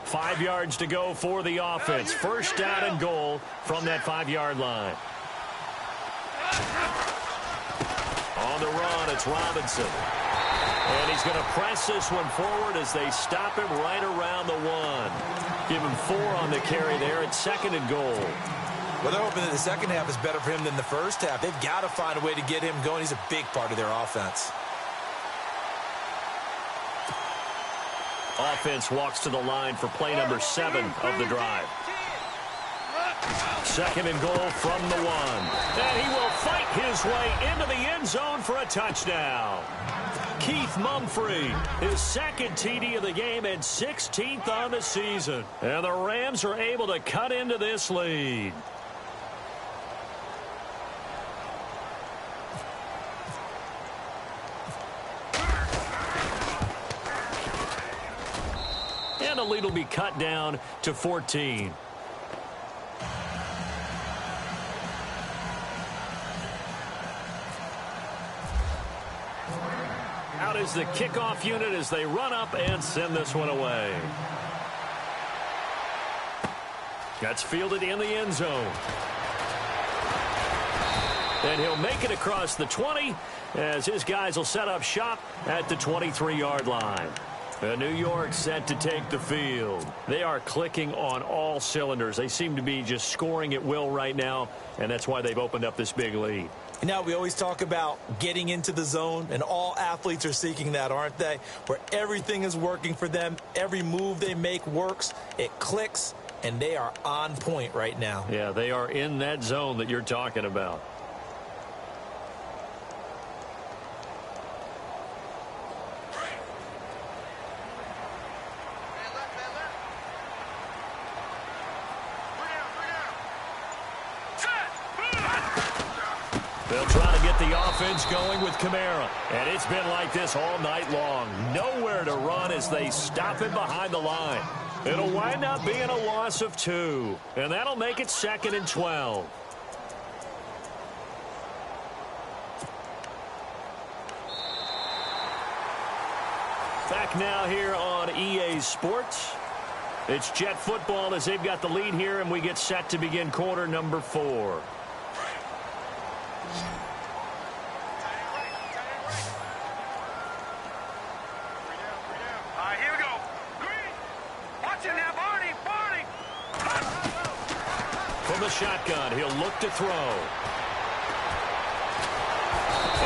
Speaker 2: Five yards to go for the offense. First down and goal from that 5-yard line. On the run, it's Robinson. And he's going to press this one forward as they stop him right around the 1. Give him 4 on the carry there at 2nd and goal.
Speaker 3: Well, they're hoping that the second half is better for him than the first half. They've got to find a way to get him going. He's a big part of their offense.
Speaker 2: Offense walks to the line for play number 7 of the drive. 2nd and goal from the 1. And he will fight his way into the end zone for a touchdown. Keith Mumphrey, his 2nd TD of the game and 16th on the season. And the Rams are able to cut into this lead. And the lead will be cut down to 14. Out is the kickoff unit as they run up and send this one away. That's fielded in the end zone. And he'll make it across the 20 as his guys will set up shop at the 23-yard line. New York set to take the field. They are clicking on all cylinders. They seem to be just scoring at will right now, and that's why they've opened up this big lead.
Speaker 3: You know, we always talk about getting into the zone, and all athletes are seeking that, aren't they? Where everything is working for them, every move they make works, it clicks, and they are on point right now.
Speaker 2: Yeah, they are in that zone that you're talking about. They'll try to get the offense going with Kamara. And it's been like this all night long. Nowhere to run as they stop him behind the line. It'll wind up being a loss of 2. And that'll make it 2nd and 12. Back now here on EA Sports. It's Jet football as they've got the lead here, and we get set to begin quarter number 4. From the shotgun, he'll look to throw.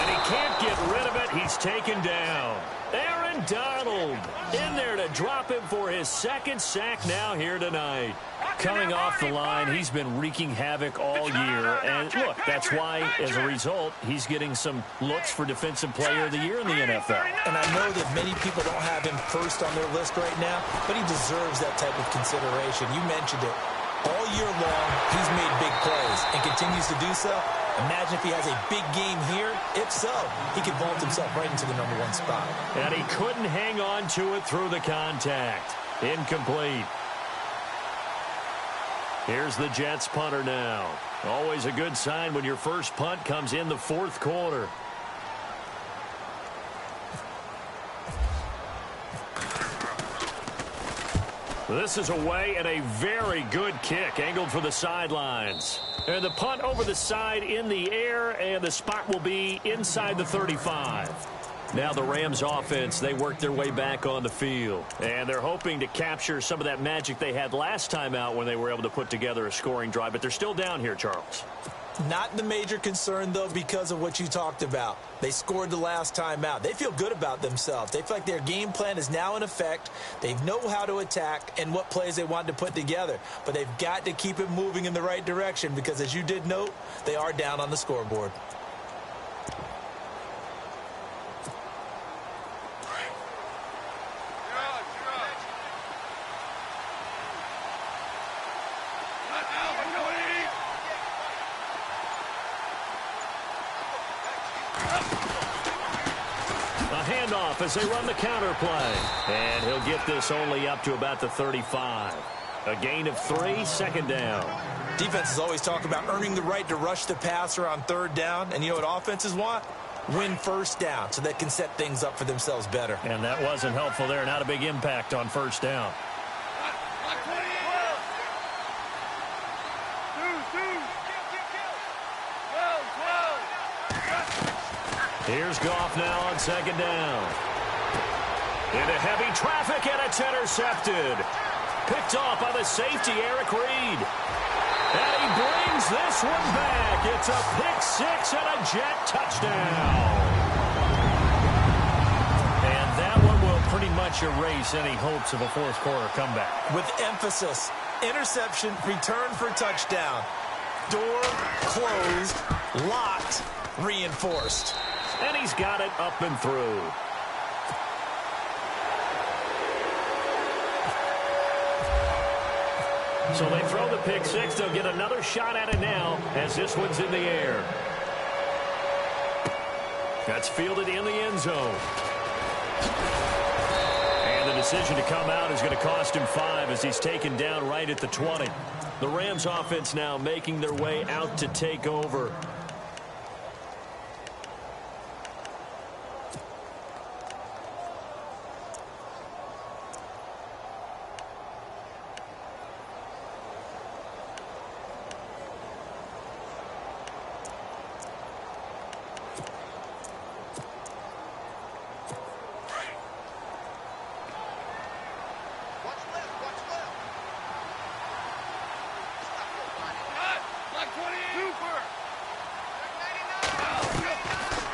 Speaker 2: And he can't get rid of it. He's taken down. Aaron Donald in there to drop him for his 2nd sack now here tonight. Coming off the line, he's been wreaking havoc all year. And look, that's why, as a result, he's getting some looks for Defensive Player of the Year in the NFL.
Speaker 3: And I know that many people don't have him first on their list right now, but he deserves that type of consideration. You mentioned it. All year long, he's made big plays and continues to do so. Imagine if he has a big game here. If so, he could vault himself right into the #1 spot.
Speaker 2: And he couldn't hang on to it through the contact. Incomplete. Here's the Jets punter now. Always a good sign when your first punt comes in the 4th quarter. This is away and a very good kick angled for the sidelines. And the punt over the side in the air, and the spot will be inside the 35. Now the Rams offense, they work their way back on the field. And they're hoping to capture some of that magic they had last time out when they were able to put together a scoring drive. But they're still down here, Charles.
Speaker 3: Not the major concern, though, because of what you talked about. They scored the last time out. They feel good about themselves. They feel like their game plan is now in effect. They know how to attack and what plays they want to put together. But they've got to keep it moving in the right direction because, as you did note, they are down on the scoreboard.
Speaker 2: A handoff as they run the counter play. And he'll get this only up to about the 35. A gain of 3, second down.
Speaker 3: Defenses always talk about earning the right to rush the passer on third down. And you know what offenses want? Win first down so they can set things up for themselves better.
Speaker 2: And that wasn't helpful there. Not a big impact on first down. Here's Goff now on second down. Into heavy traffic, and it's intercepted. Picked off by the safety, Eric Reed. And he brings this one back. It's a pick six and a Jet touchdown. And that one will pretty much erase any hopes of a fourth quarter comeback.
Speaker 3: With emphasis, interception, return for touchdown. Door closed, locked, reinforced.
Speaker 2: And he's got it up and through. So they throw the pick six. They'll get another shot at it now as this one's in the air. That's fielded in the end zone. And the decision to come out is going to cost him 5 as he's taken down right at the 20. The Rams offense now making their way out to take over.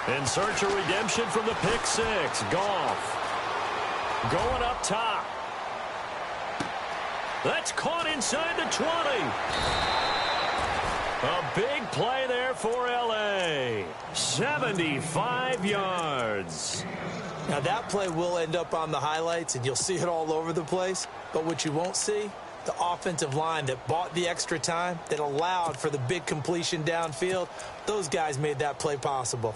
Speaker 2: In search of redemption from the pick six. Goff going up top. That's caught inside the 20. A big play there for L.A. 75 yards.
Speaker 3: Now that play will end up on the highlights, and you'll see it all over the place. But what you won't see, the offensive line that bought the extra time, that allowed for the big completion downfield, those guys made that play possible.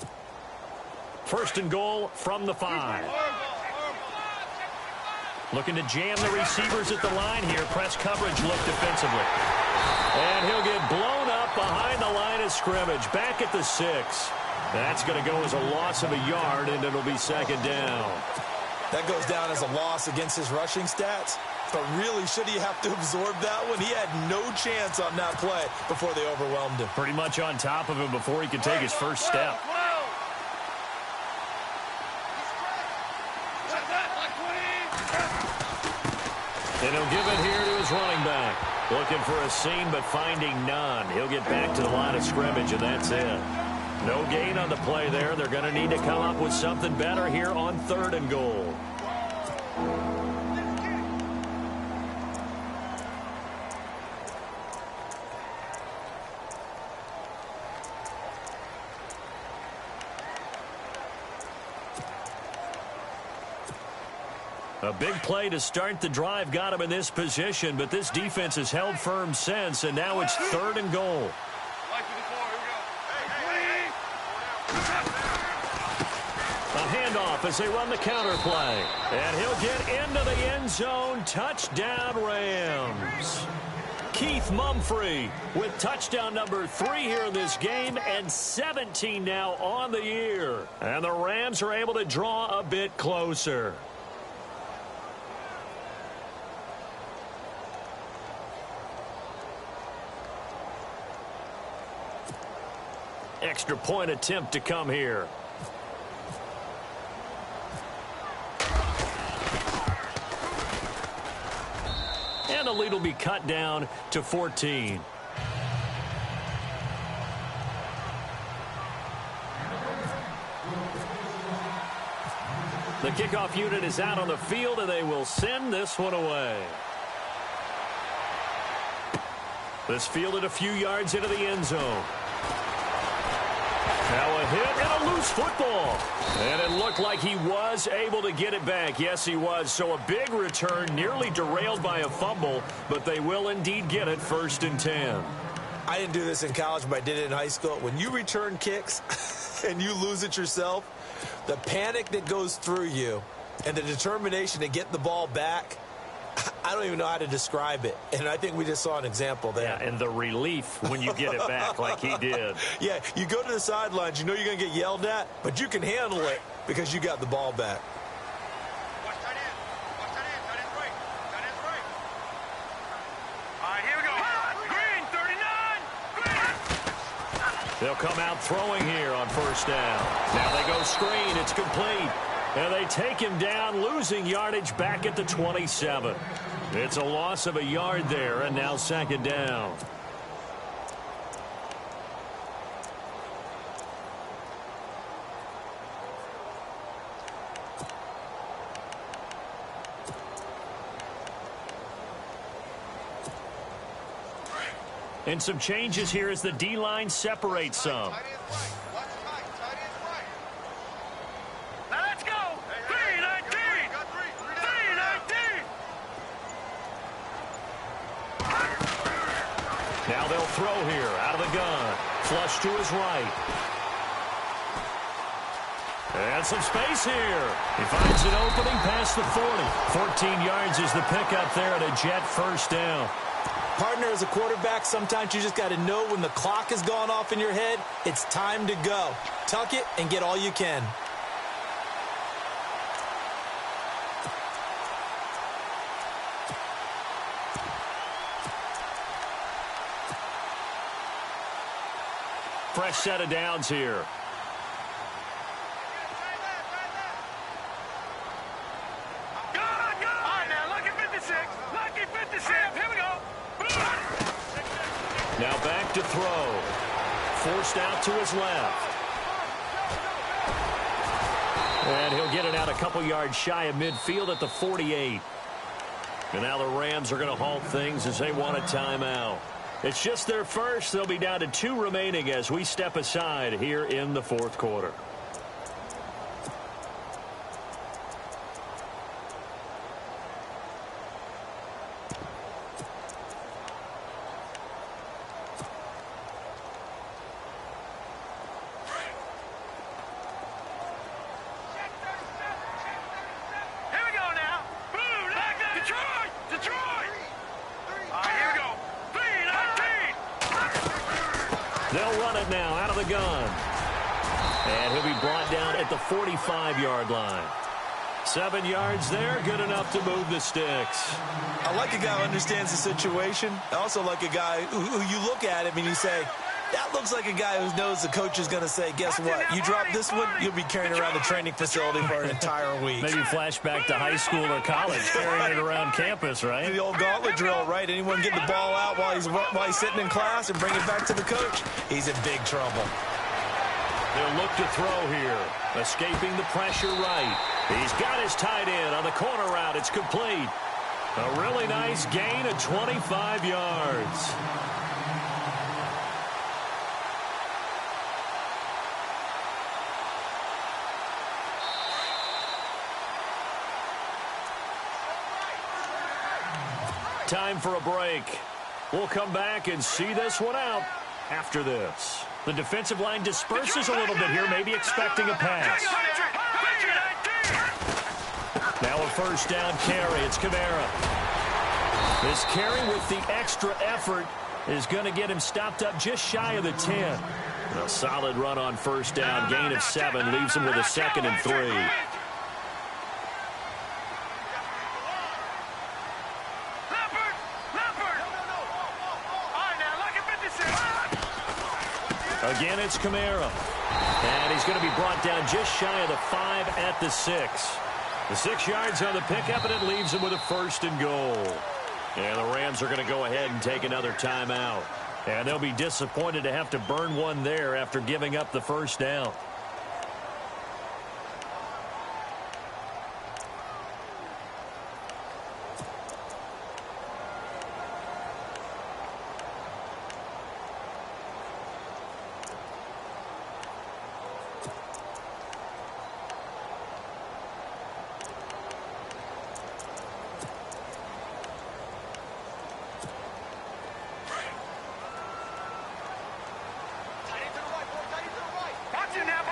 Speaker 2: First and goal from the 5. Looking to jam the receivers at the line here. Press coverage look defensively. And he'll get blown up behind the line of scrimmage. Back at the 6. That's going to go as a loss of a yard, and it'll be second down.
Speaker 3: That goes down as a loss against his rushing stats. But really, should he have to absorb that one? He had no chance on that play before they overwhelmed him.
Speaker 2: Pretty much on top of him before he could take his first step. And he'll give it here to his running back. Looking for a seam, but finding none. He'll get back to the line of scrimmage, and that's it. No gain on the play there. They're going to need to come up with something better here on third and goal. A big play to start the drive got him in this position, but this defense has held firm since, and now it's third and goal. A handoff as they run the counter play. And he'll get into the end zone. Touchdown, Rams. Keith Mumphrey with touchdown number 3 here in this game, and 17 now on the year. And the Rams are able to draw a bit closer. Extra point attempt to come here. And the lead will be cut down to 14. The kickoff unit is out on the field, and they will send this one away. This fielded a few yards into the end zone. Now a hit and a loose football. And it looked like he was able to get it back. Yes, he was. So a big return, nearly derailed by a fumble, but they will indeed get it first and 10.
Speaker 3: I didn't do this in college, but I did it in high school. When you return kicks, and you lose it yourself, the panic that goes through you and the determination to get the ball back, I don't even know how to describe it. And I think we just saw an example there.
Speaker 2: Yeah, and the relief when you get it back like he did.
Speaker 3: Yeah, you go to the sidelines, you know you're going to get yelled at, but you can handle it because you got the ball back.
Speaker 4: Watch tight end. Watch tight end. Tight end's right. Tight end's right. All right, here we go. Green, 39. Green.
Speaker 2: They'll come out throwing here on first down. Now they go screen. It's complete. And they take him down, losing yardage back at the 27. It's a loss of a yard there, and now second down. And some changes here as the D-line separates some.
Speaker 4: Tight end's right. Watch tight. Tight end's right. Now let's go. 319. Got three. 319.
Speaker 2: Now they'll throw here out of the gun. Flush to his right. And some space here. He finds an opening past the 40. 14 yards is the pickup there at a Jet first down.
Speaker 3: Partner, as a quarterback, sometimes you just got to know when the clock has gone off in your head, it's time to go. Tuck it and get all you can.
Speaker 2: Fresh set of downs here.
Speaker 4: Go, go. All right, now, lucky 56. Lucky 56. Here we go.
Speaker 2: Now back to throw. Forced out to his left. And he'll get it out a couple yards shy of midfield at the 48. And now the Rams are going to halt things as they want a timeout. It's just their first. They'll be down to 2 remaining as we step aside here in the fourth quarter.
Speaker 4: Here we go now. Boom, Detroit. Detroit. All right, here we go. 319.
Speaker 2: They'll run it now out of the gun. And he'll be brought down at the 45-yard line. 7 yards there, good enough to move the sticks.
Speaker 3: I like a guy who understands the situation. I also like a guy who you look at him and you say, that looks like a guy who knows the coach is going to say, guess what? You drop this one, you'll be carrying around the training facility for an entire week.
Speaker 2: Maybe flashback to high school or college, carrying it around campus, right?
Speaker 3: The old gauntlet drill, right? Anyone get the ball out while he's sitting in class and bring it back to the coach, he's in big trouble.
Speaker 2: They'll look to throw here. Escaping the pressure right. He's got his tight end on the corner route. It's complete. A really nice gain of 25 yards. Time for a break. We'll come back and see this one out after this. The defensive line disperses a little bit here, maybe expecting a pass. Now a first down carry. It's Kamara. This carry with the extra effort is going to get him stopped up just shy of the 10. A solid run on first down. Gain of 7 leaves him with a 2nd and 3. Again, it's Kamara. And he's going to be brought down just shy of the 5 at the 6. The 6 yards on the pickup, and it leaves him with a 1st and goal. And the Rams are going to go ahead and take another timeout. And they'll be disappointed to have to burn one there after giving up the first down.
Speaker 4: Watch it now,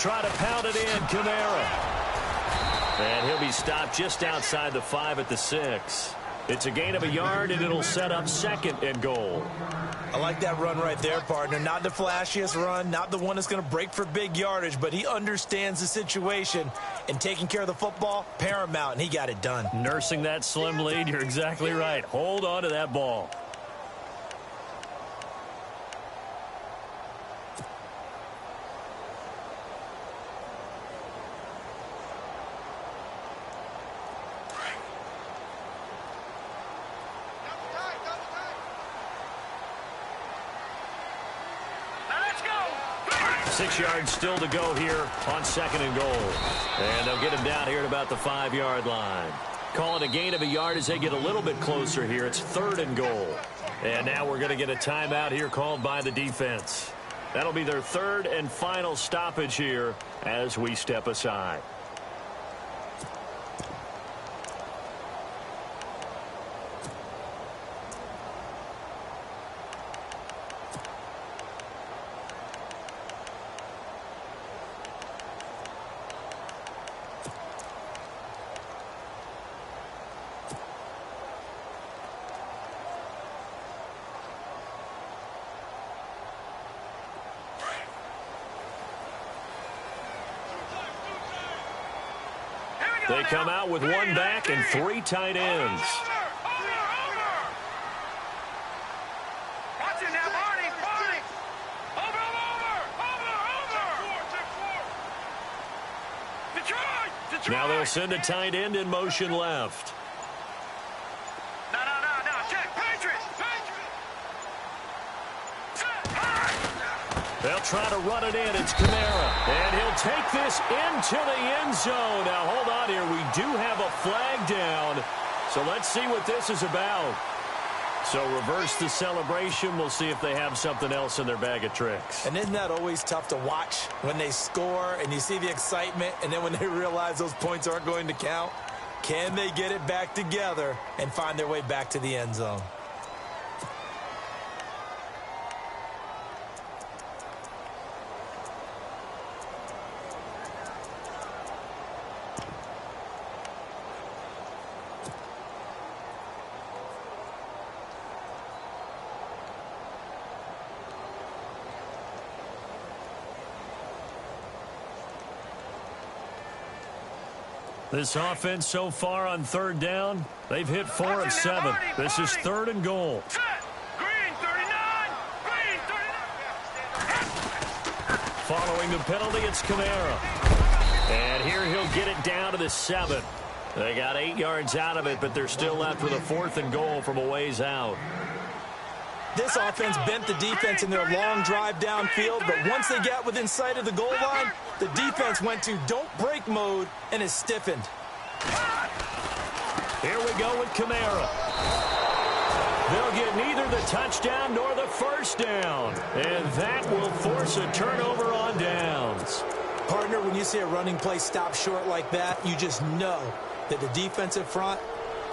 Speaker 2: try to pound it in. Kamara. And he'll be stopped just outside the 5 at the 6. It's a gain of a yard, and it'll set up 2nd and goal.
Speaker 3: I like that run right there, partner. Not the flashiest run, not the one that's going to break for big yardage, but he understands the situation, and taking care of the football, paramount, and he got it done.
Speaker 2: Nursing that slim lead, you're exactly right. Hold on to that ball.
Speaker 4: Let's go.
Speaker 2: 6 yards still to go here on 2nd and goal. And they'll get him down here at about the 5-yard line. Call it a gain of a yard as they get a little bit closer here. It's 3rd and goal. And now we're going to get a timeout here called by the defense. That'll be their 3rd and final stoppage here as we step aside. They come out with 1 back and 3 tight ends.
Speaker 4: Over. Watch it now, Barney. Over. Detroit.
Speaker 2: Now they'll send a tight end in motion left.
Speaker 4: No. Check. Patriots.
Speaker 2: They'll try to run it in. It's Kamara. And he'll take this into the end zone. Now, hold on here. We do have a flag down. So let's see what this is about. So reverse the celebration. We'll see if they have something else in their bag of tricks.
Speaker 3: And isn't that always tough to watch when they score and you see the excitement, and then when they realize those points aren't going to count? Can they get it back together and find their way back to the end zone?
Speaker 2: This offense so far on 3rd down, they've hit 4 of 7. This is 3rd and goal.
Speaker 4: Green 39.
Speaker 2: Following the penalty, it's Kamara. And here he'll get it down to the 7. They got 8 yards out of it, but they're still left with a 4th and goal from a ways out.
Speaker 3: This offense bent the defense in their long drive downfield, but once they got within sight of the goal line, the defense went to don't break mode and is stiffened.
Speaker 2: Here we go with Kamara. They'll get neither the touchdown nor the first down, and that will force a turnover on downs.
Speaker 3: Partner, when you see a running play stop short like that, you just know that the defensive front,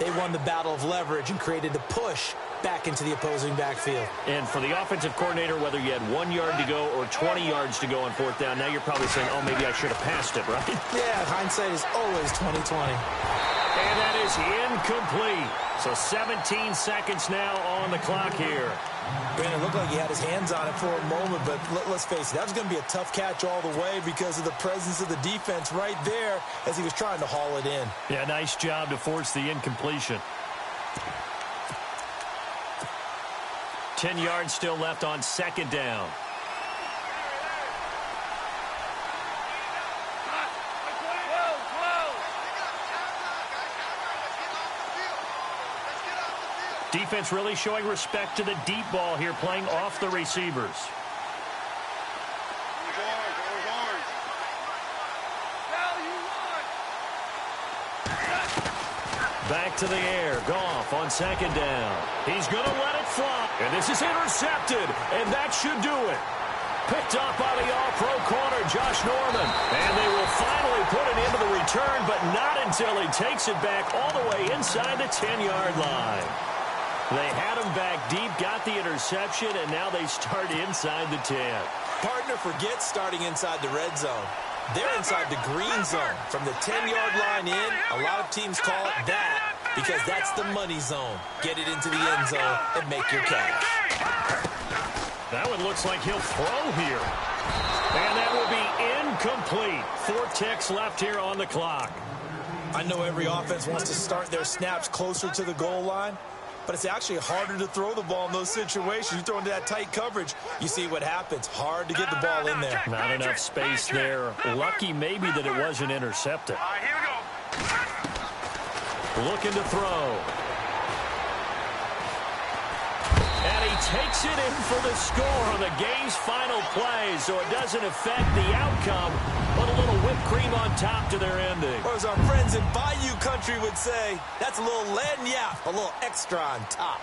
Speaker 3: they won the battle of leverage and created a push back into the opposing backfield.
Speaker 2: And for the offensive coordinator, whether you had 1 yard to go or 20 yards to go on 4th down, now you're probably saying, oh, maybe I should have passed it, right?
Speaker 3: Yeah, hindsight is always 20/20.
Speaker 2: And that is incomplete. So 17 seconds now on the clock here.
Speaker 3: Brandon, it looked like he had his hands on it for a moment, but let's face it, that was going to be a tough catch all the way because of the presence of the defense right there as he was trying to haul it in.
Speaker 2: Yeah, nice job to force the incompletion. 10 yards still left on 2nd down. Defense really showing respect to the deep ball here, playing off the receivers. Back to the air. Goff on 2nd down. He's going to let it fly. And this is intercepted. And that should do it. Picked up by the all-pro corner, Josh Norman. And they will finally put it into the return, but not until he takes it back all the way inside the 10-yard line. They had him back deep, got the interception, and now they start inside the 10.
Speaker 3: Partner, forget starting inside the red zone. They're inside the green zone. From the 10-yard line in, a lot of teams call it that because that's the money zone. Get it into the end zone and make your cash.
Speaker 2: That one looks like he'll throw here. And that will be incomplete. 4 ticks left here on the clock.
Speaker 3: I know every offense wants to start their snaps closer to the goal line, but it's actually harder to throw the ball in those situations. You throw into that tight coverage, you see what happens. Hard to get the ball in there.
Speaker 2: Not enough space there. Lucky maybe that it wasn't intercepted.
Speaker 5: All right, here we go.
Speaker 2: Looking to throw. And he takes it in for the score on the game's final play, so it doesn't affect the outcome, but a little whipped cream on top to their ending.
Speaker 3: Or as our friends in Bayou country would say, that's a little lagniappe, a little extra on top.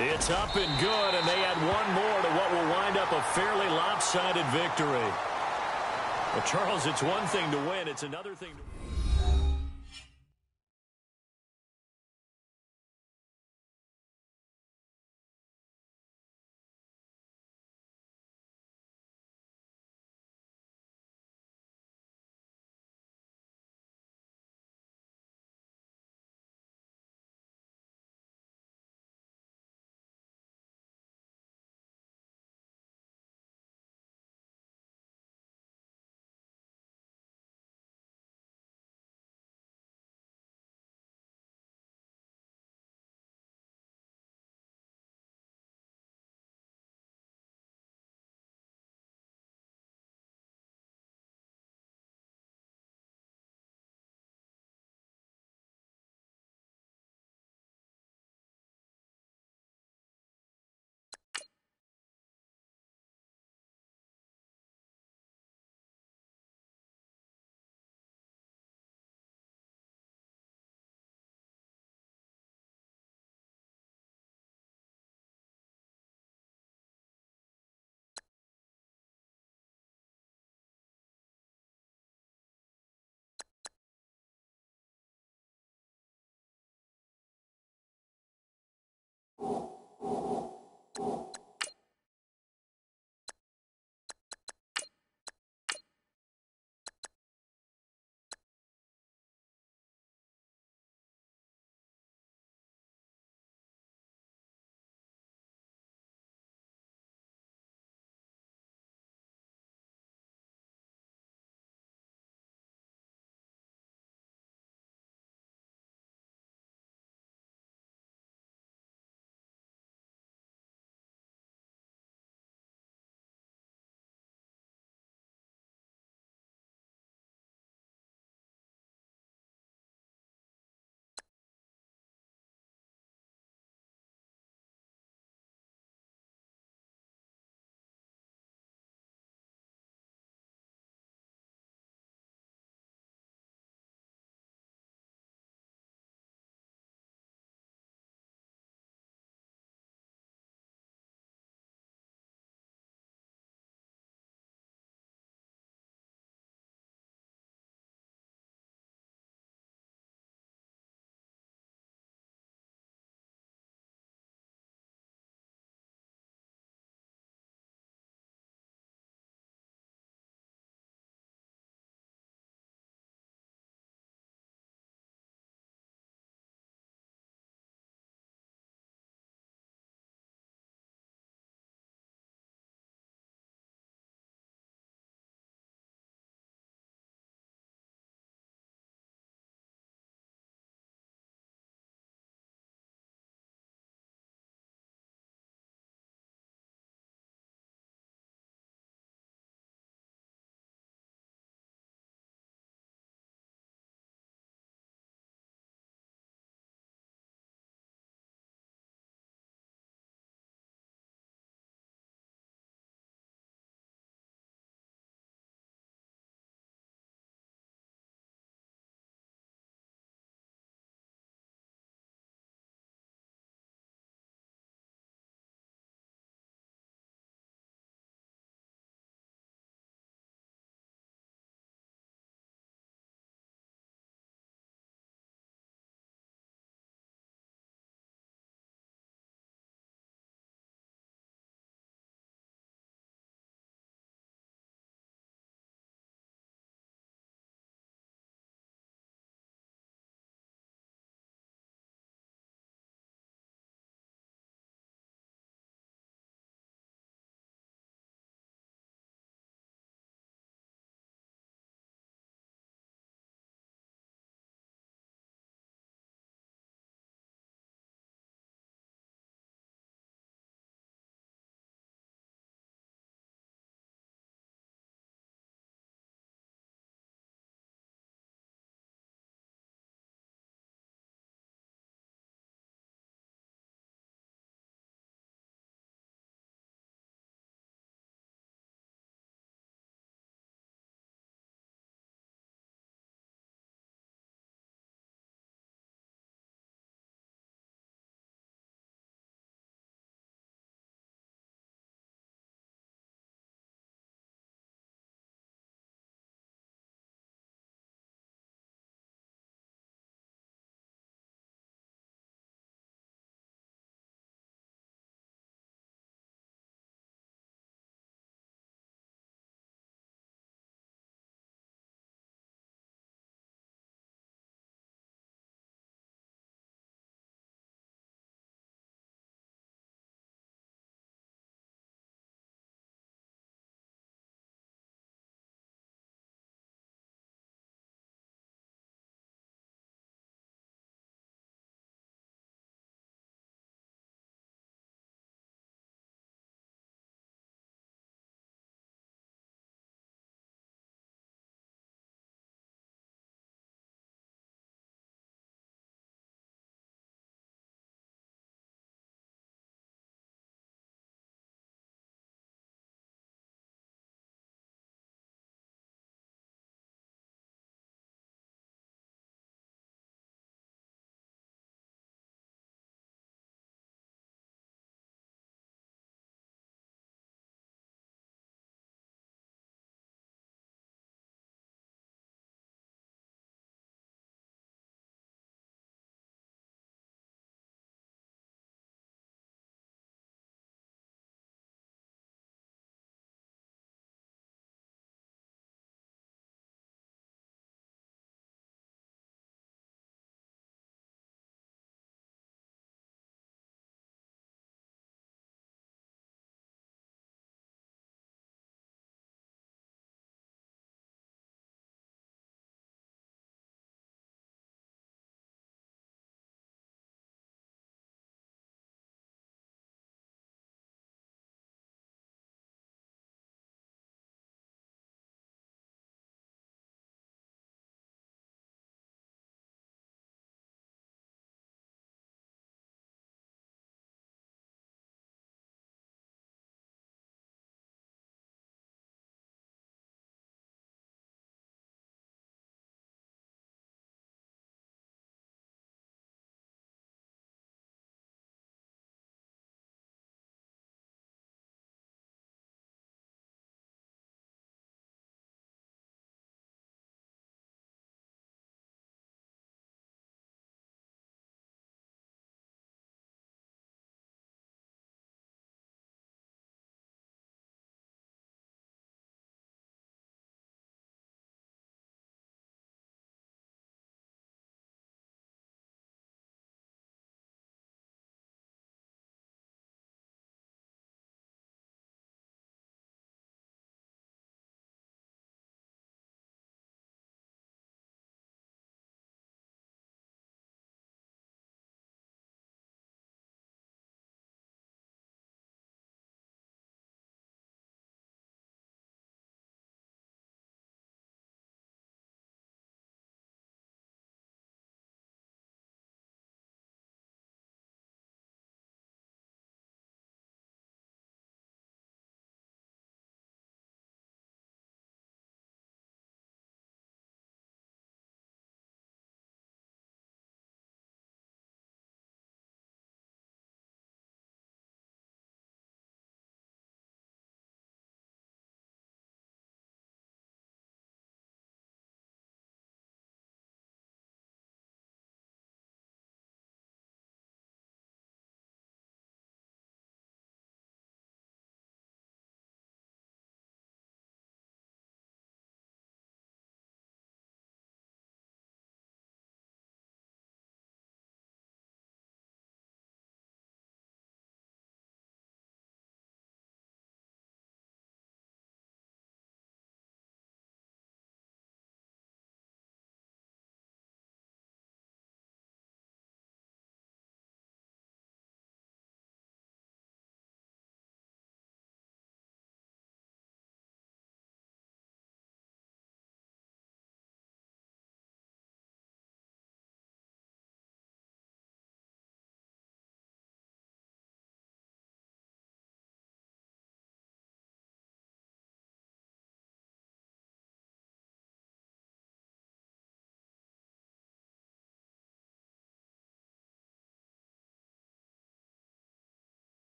Speaker 2: It's up and good, and they add one more to what will wind up a fairly lopsided victory. Well, Charles, it's one thing to win. It's another thing to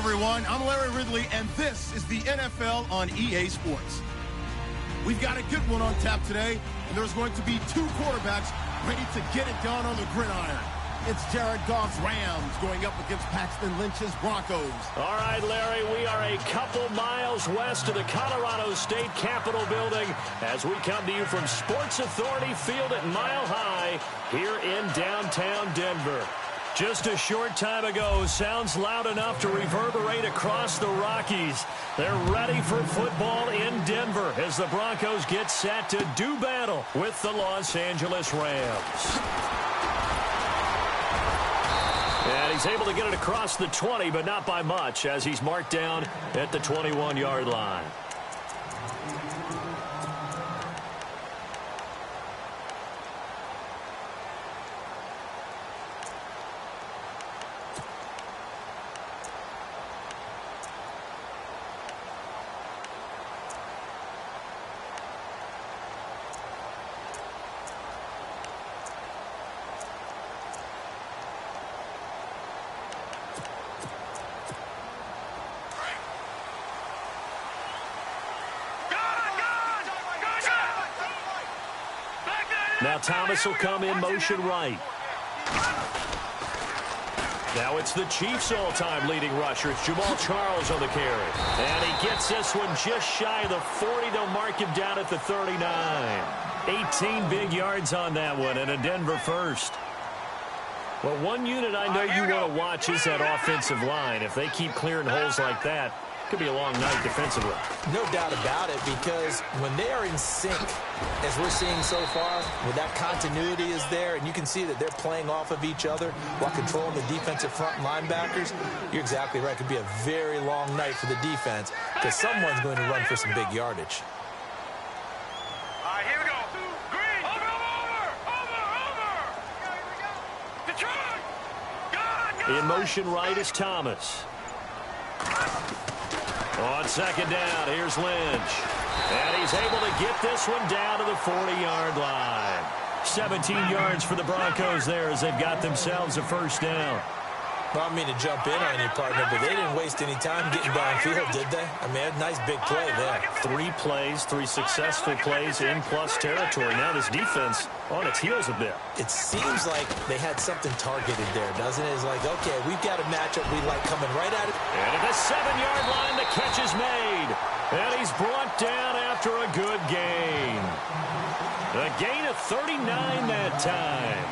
Speaker 1: everyone. I'm Larry Ridley, and this is the NFL on EA Sports. We've got a good one on tap today, and there's going to be two quarterbacks ready to get it done on the gridiron. It's Jared Goff's Rams going up against Paxton Lynch's Broncos.
Speaker 2: All right, Larry, we are a couple miles west of the Colorado State Capitol building as we come to you from Sports Authority Field at Mile High here in downtown Denver. Just a short time ago, sounds loud enough to reverberate across the Rockies. They're ready for football in Denver as the Broncos get set to do battle with the Los Angeles Rams. And he's able to get it across the 20, but not by much, as he's marked down at the 21-yard line. Now Thomas will come in motion right. Now it's the Chiefs' all-time leading rusher. It's Jamal Charles on the carry. And he gets this one just shy of the 40. They'll mark him down at the 39. 18 big yards on that one, and a Denver first. Well, one unit I know you want to watch is that offensive line. If they keep clearing holes like that, it could be a long night defensively.
Speaker 3: No doubt about it, because when they are in sync, as we're seeing so far, when that continuity is there, and you can see that they're playing off of each other while controlling the defensive front linebackers, you're exactly right. It could be a very long night for the defense, because someone's going to run for some big yardage.
Speaker 4: All right, here we go. Green. Over. Detroit.
Speaker 2: In motion right is Thomas. On second down, here's Lynch. And he's able to get this one down to the 40-yard line. 17 yards for the Broncos there as they've got themselves a first down.
Speaker 3: Well, I mean to jump in on you, partner, but they didn't waste any time getting downfield, did they? I mean, a nice big play there.
Speaker 2: 3 plays, 3 successful plays in plus territory. Now this defense on its heels a bit.
Speaker 3: It seems like they had something targeted there, doesn't it? It's like, okay, we've got a matchup we like coming right at it.
Speaker 2: And at the 7-yard line, the catch is made. And he's brought down after a good gain. A gain of 39 that time.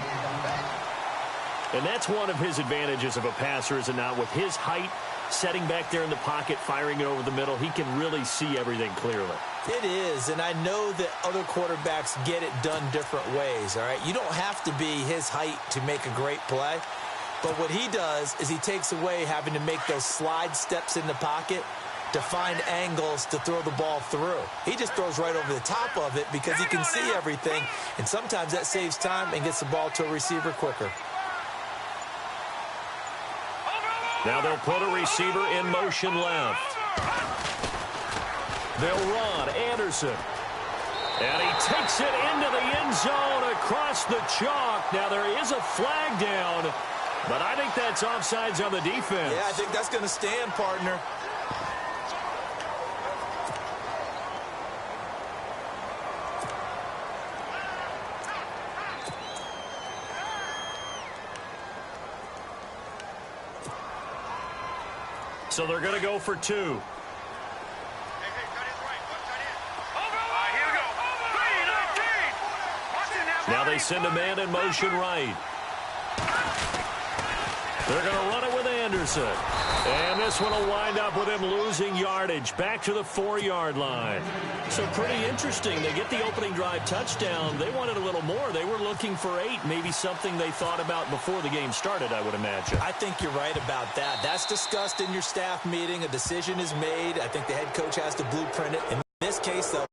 Speaker 2: And that's one of his advantages of a passer, is it not? With his height, setting back there in the pocket, firing it over the middle, he can really see everything clearly.
Speaker 3: It is, and I know that other quarterbacks get it done different ways, all right? You don't have to be his height to make a great play, but what he does is he takes away having to make those slide steps in the pocket to find angles to throw the ball through. He just throws right over the top of it because he can see everything, and sometimes that saves time and gets the ball to a receiver quicker.
Speaker 2: Now they'll put a receiver in motion left. They'll run Anderson. And he takes it into the end zone across the chalk. Now there is a flag down, but I think that's offsides on the defense.
Speaker 3: Yeah, I think that's going to stand, partner.
Speaker 2: So they're going to go for 2. Now they send a man in motion right. They're going to run it with Anderson. And this one will wind up with him losing yardage back to the 4-yard line. So pretty interesting. They get the opening drive touchdown. They wanted a little more. They were looking for 8, maybe something they thought about before the game started, I would imagine.
Speaker 3: I think you're right about that. That's discussed in your staff meeting. A decision is made. I think the head coach has to blueprint it. In this case, though,